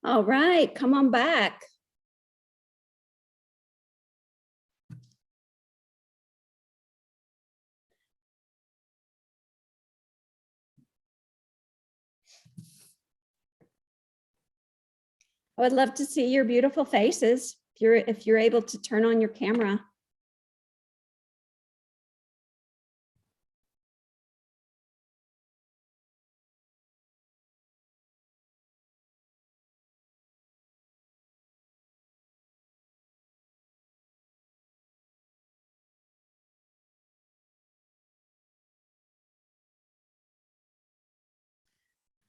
All right, come on back. I would love to see your beautiful faces if you're able to turn on your camera.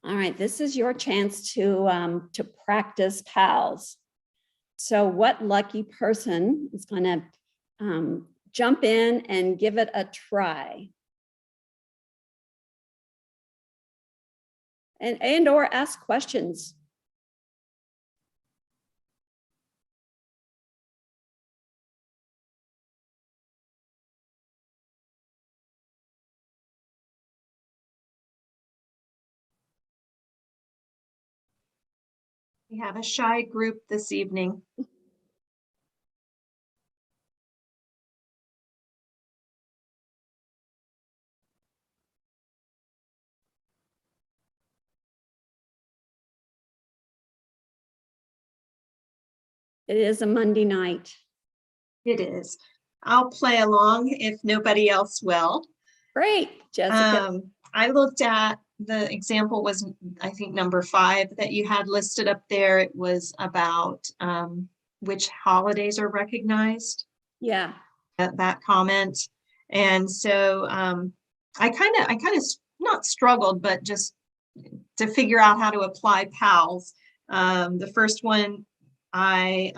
All right, this is your chance to practice pals. So what lucky person is going to jump in and give it a try? And or ask questions. We have a shy group this evening. It is a Monday night. It is. I'll play along if nobody else will. Great, Jessica. I looked at the example was, I think, number 5 that you had listed up there. It was about which holidays are recognized. Yeah. That comment. And so I kind of not struggled, but just to figure out how to apply PALS. The first one, I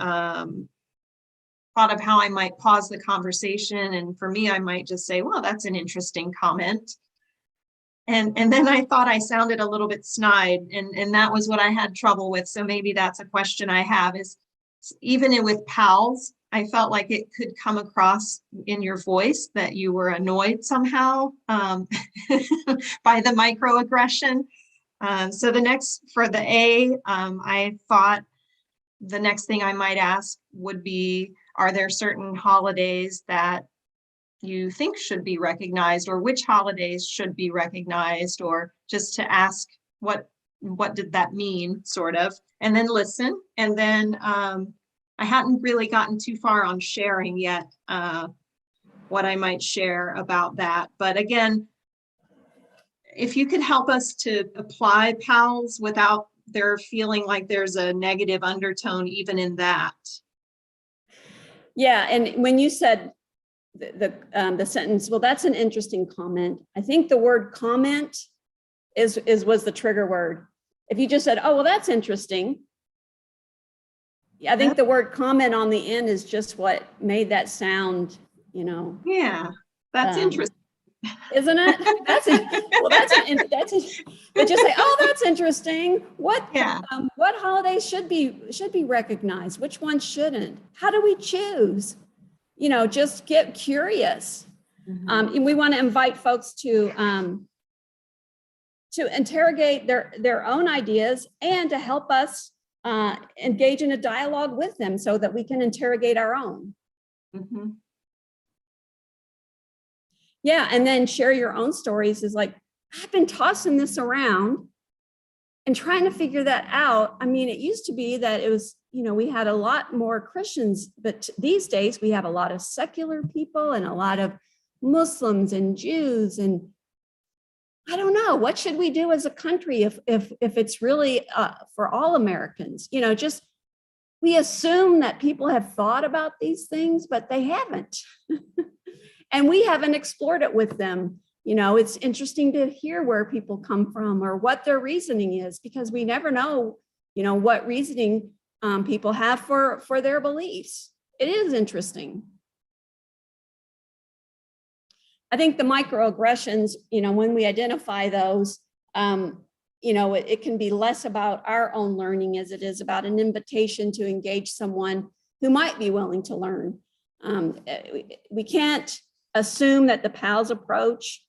thought of how I might pause the conversation. And for me, I might just say, well, that's an interesting comment. And then I thought I sounded a little bit snide, and that was what I had trouble with. So maybe that's a question I have is, even with PALS, I felt like it could come across in your voice that you were annoyed somehow by the microaggression. So the next, for the A, I thought the next thing I might ask would be, are there certain holidays that you think should be recognized, or which holidays should be recognized, or just to ask what did that mean, sort of, and then listen. And then I hadn't really gotten too far on sharing yet what I might share about that. But again, if you could help us to apply PALS without there feeling like there's a negative undertone even in that. Yeah, and when you said the sentence, well, that's an interesting comment. I think the word comment was the trigger word. If you just said, oh, well, that's interesting. I think the word comment on the end is just what made that sound, you know. Yeah, that's interesting. Isn't it? But just say, oh, that's interesting. What holidays should be recognized? Which ones shouldn't? How do we choose? You know, just get curious. And we want to invite folks to interrogate their own ideas and to help us engage in a dialogue with them so that we can interrogate our own. Yeah, and then share your own stories is like, I've been tossing this around and trying to figure that out. I mean, it used to be that it was, you know, we had a lot more Christians, but these days we have a lot of secular people and a lot of Muslims and Jews. And I don't know, what should we do as a country if it's really for all Americans? You know, just we assume that people have thought about these things, but they haven't. And we haven't explored it with them. You know, it's interesting to hear where people come from or what their reasoning is, because we never know, you know, what reasoning people have for their beliefs. It is interesting. I think the microaggressions, you know, when we identify those, you know, it can be less about our own learning as it is about an invitation to engage someone who might be willing to learn. We can't assume that the PALS approach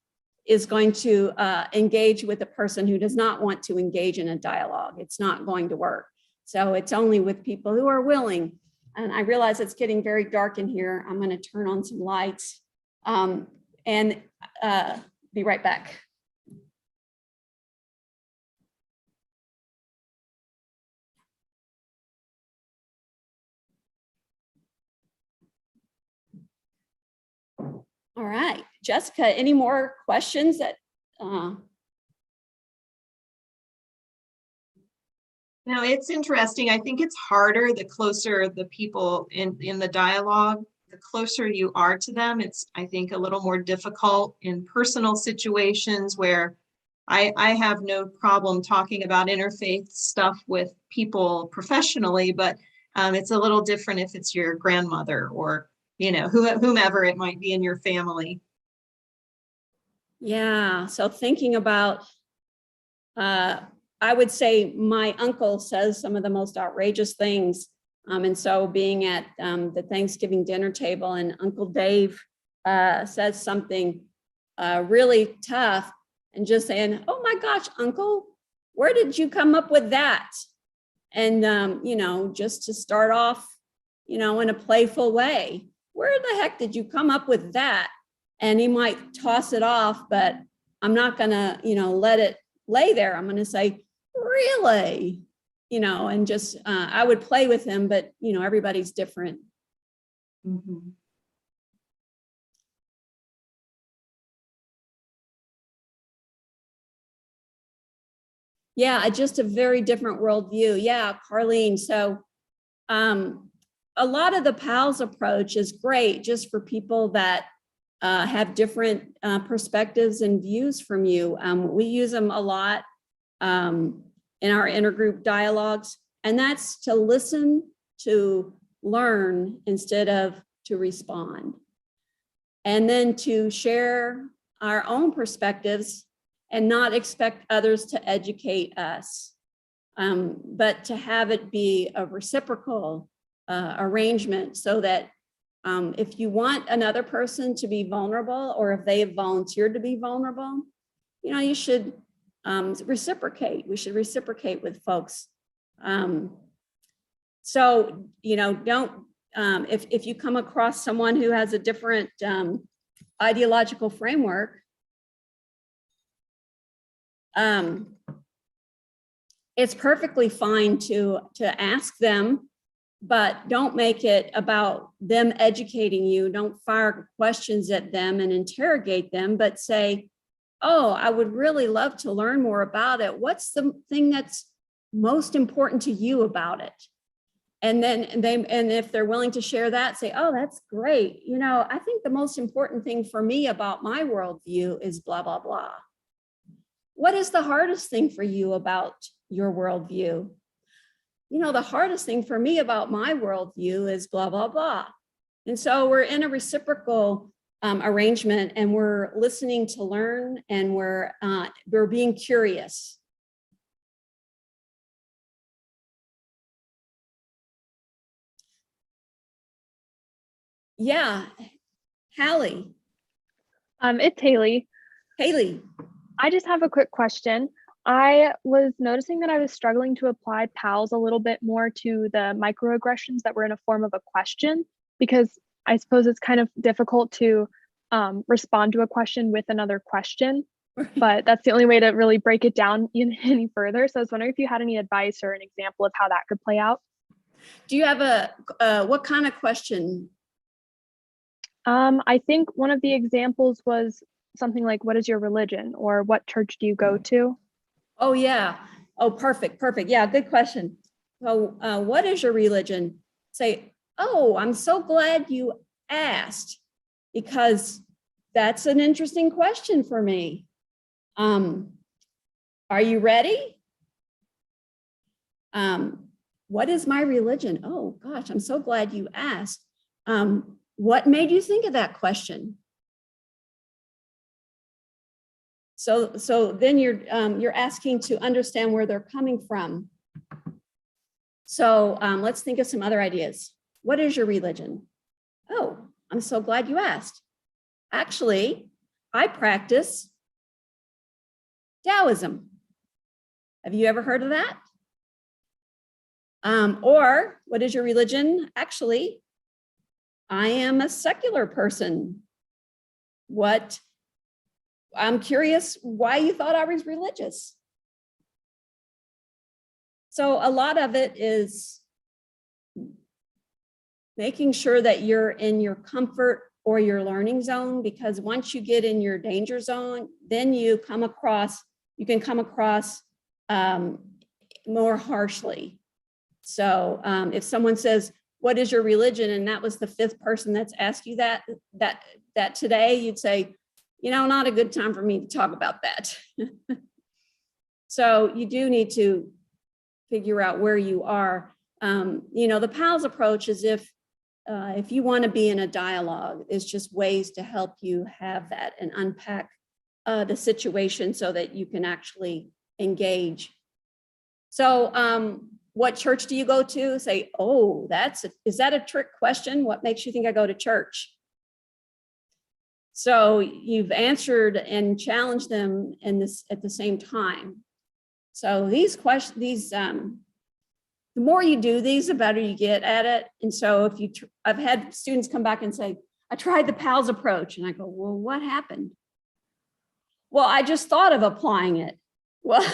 is going to engage with a person who does not want to engage in a dialogue. It's not going to work. So it's only with people who are willing. And I realize it's getting very dark in here. I'm going to turn on some lights and be right back. All right, Jessica, any more questions that No, it's interesting. I think it's harder the closer the people in the dialogue, the closer you are to them. It's, I think, a little more difficult in personal situations where I have no problem talking about interfaith stuff with people professionally, but it's a little different if it's your grandmother or, you know, whomever it might be in your family. Yeah, so thinking about, I would say my uncle says some of the most outrageous things. And so being at the Thanksgiving dinner table and Uncle Dave says something really tough and just saying, oh my gosh, Uncle, where did you come up with that? And, you know, just to start off, you know, in a playful way, where the heck did you come up with that? And he might toss it off, but I'm not gonna, you know, let it lay there. I'm gonna say, really? You know, and just, I would play with him, but, you know, everybody's different. Mm-hmm. Yeah, just a very different worldview. Yeah, Carlene. So a lot of the PALS approach is great just for people that have different perspectives and views from you. We use them a lot in our intergroup dialogues, and that's to listen, to learn instead of to respond. And then to share our own perspectives and not expect others to educate us, but to have it be a reciprocal arrangement so that if you want another person to be vulnerable, or if they have volunteered to be vulnerable, you know, you should reciprocate. We should reciprocate with folks. So, you know, don't, if you come across someone who has a different ideological framework, it's perfectly fine to ask them, but don't make it about them educating you. Don't fire questions at them and interrogate them, but say, oh, I would really love to learn more about it. What's the thing that's most important to you about it? And then and if they're willing to share that, say, oh, that's great. You know, I think the most important thing for me about my worldview is blah, blah, blah. What is the hardest thing for you about your worldview? You know, the hardest thing for me about my worldview is blah, blah, blah. And so we're in a reciprocal arrangement, and we're listening to learn, and we're being curious. Yeah, Hallie. It's Haley. Haley. I just have a quick question. I was noticing that I was struggling to apply PALS a little bit more to the microaggressions that were in a form of a question, because I suppose it's kind of difficult to respond to a question with another question, but that's the only way to really break it down any further. So I was wondering if you had any advice or an example of how that could play out. Do you have what kind of question? I think one of the examples was something like, what is your religion, or what church do you go to? Oh, yeah. Oh, perfect. Perfect. Yeah, good question. So what is your religion? Say, oh, I'm so glad you asked, because that's an interesting question for me. Are you ready? What is my religion? Oh, gosh, I'm so glad you asked. What made you think of that question? So then you're asking to understand where they're coming from. So let's think of some other ideas. What is your religion? Oh, I'm so glad you asked. Actually, I practice Taoism. Have you ever heard of that? Or what is your religion? Actually, I am a secular person. What? I'm curious why you thought I was religious. So a lot of it is making sure that you're in your comfort or your learning zone, because once you get in your danger zone, then you can come across more harshly. So if someone says, what is your religion? And that was the fifth person that's asked you that today, you'd say, not a good time for me to talk about that. So you do need to figure out where you are. The PALS approach is if you want to be in a dialogue, it's just ways to help you have that and unpack the situation so that you can actually engage. So what church do you go to? Say, oh, is that a trick question? What makes you think I go to church? So you've answered and challenged them at the same time. So these questions, the more you do these, the better you get at it. And so I've had students come back and say, I tried the PALS approach. And I go, well, what happened? Well, I just thought of applying it. Well,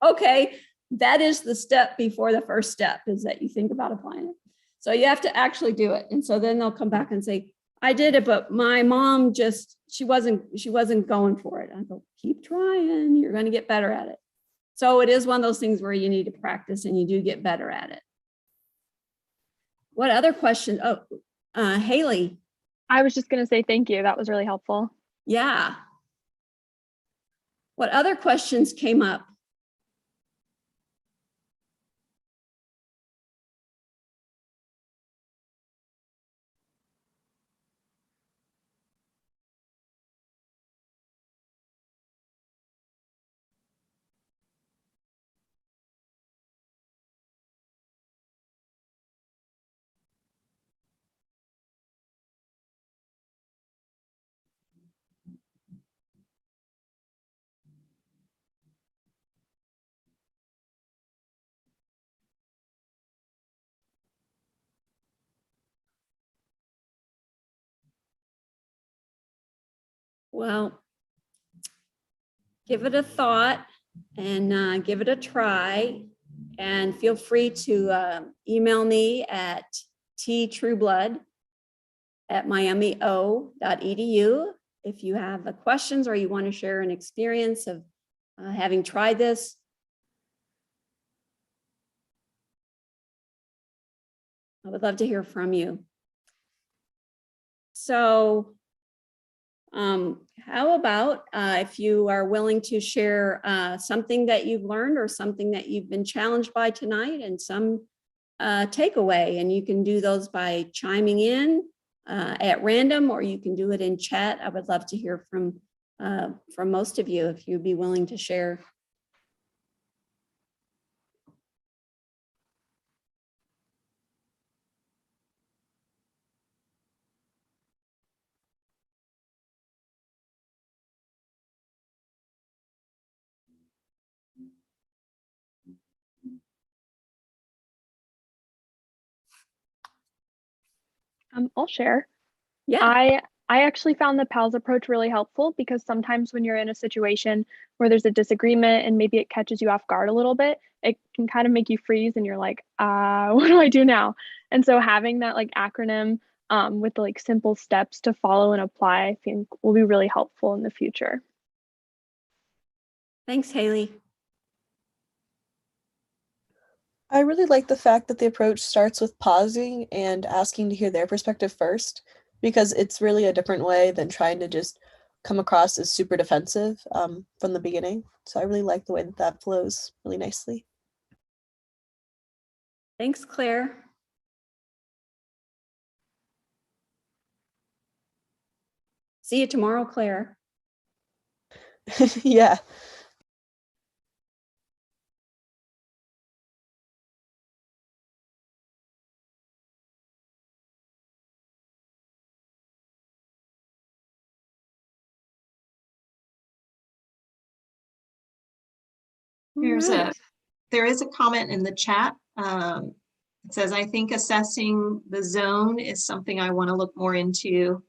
okay, that is the step before the first step, is that you think about applying it. So you have to actually do it. And so then they'll come back and say, I did it, but my mom she wasn't going for it. I go, keep trying, you're going to get better at it. So it is one of those things where you need to practice and you do get better at it. What other questions? Oh, Haley. I was just going to say thank you. That was really helpful. Yeah. What other questions came up? Well, give it a thought and give it a try, and feel free to email me at trueblood@miamio.edu if you have questions or you want to share an experience of having tried this. I would love to hear from you. So how about if you are willing to share something that you've learned or something that you've been challenged by tonight and some takeaway, and you can do those by chiming in at random, or you can do it in chat. I would love to hear from most of you if you'd be willing to share. I'll share. Yeah. I actually found the PALS approach really helpful, because sometimes when you're in a situation where there's a disagreement and maybe it catches you off guard a little bit, it can kind of make you freeze and you're like, what do I do now? And so having that acronym with the simple steps to follow and apply, I think will be really helpful in the future. Thanks, Haley. I really like the fact that the approach starts with pausing and asking to hear their perspective first, because it's really a different way than trying to just come across as super defensive from the beginning. So I really like the way that flows really nicely. Thanks, Claire. See you tomorrow, Claire. Yeah. Here's Right. there is a comment in the chat. It says, I think assessing the zone is something I want to look more into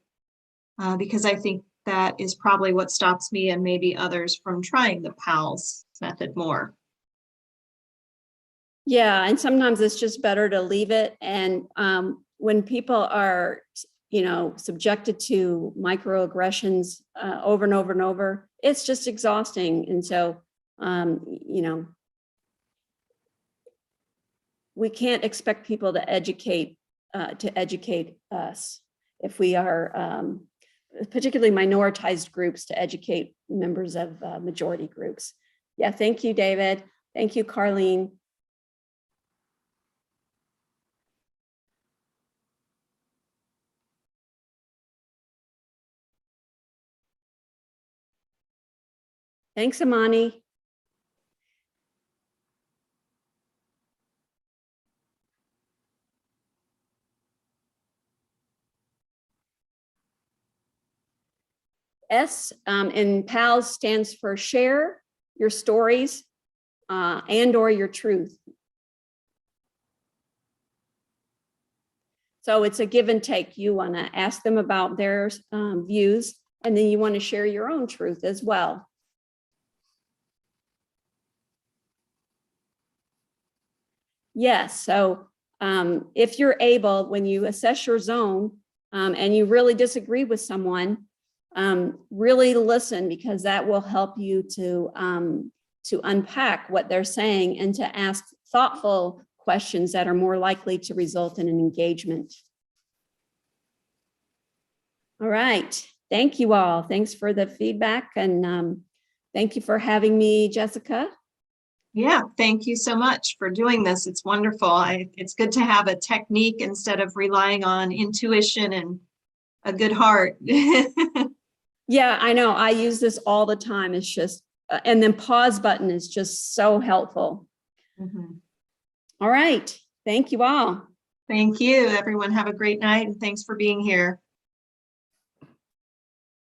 because I think that is probably what stops me and maybe others from trying the PALS method more. Yeah, and sometimes it's just better to leave it. And when people are, subjected to microaggressions over and over and over, it's just exhausting. And so, we can't expect people to educate us if we are, particularly minoritized groups, to educate members of majority groups. Yeah, thank you, David. Thank you, Carlene. Thanks, Amani. S in PALS stands for share your stories and or your truth. So it's a give and take. You want to ask them about their views, and then you want to share your own truth as well. Yes, so if you're able, when you assess your zone and you really disagree with someone, really listen, because that will help you to unpack what they're saying and to ask thoughtful questions that are more likely to result in an engagement. All right, thank you all. Thanks for the feedback, and thank you for having me, Jessica. Yeah, thank you so much for doing this. It's wonderful. It's good to have a technique instead of relying on intuition and a good heart. Yeah, I know. I use this all the time. It's just, and then pause button is just so helpful. Mm-hmm. All right. Thank you all. Thank you, everyone. Have a great night, and thanks for being here.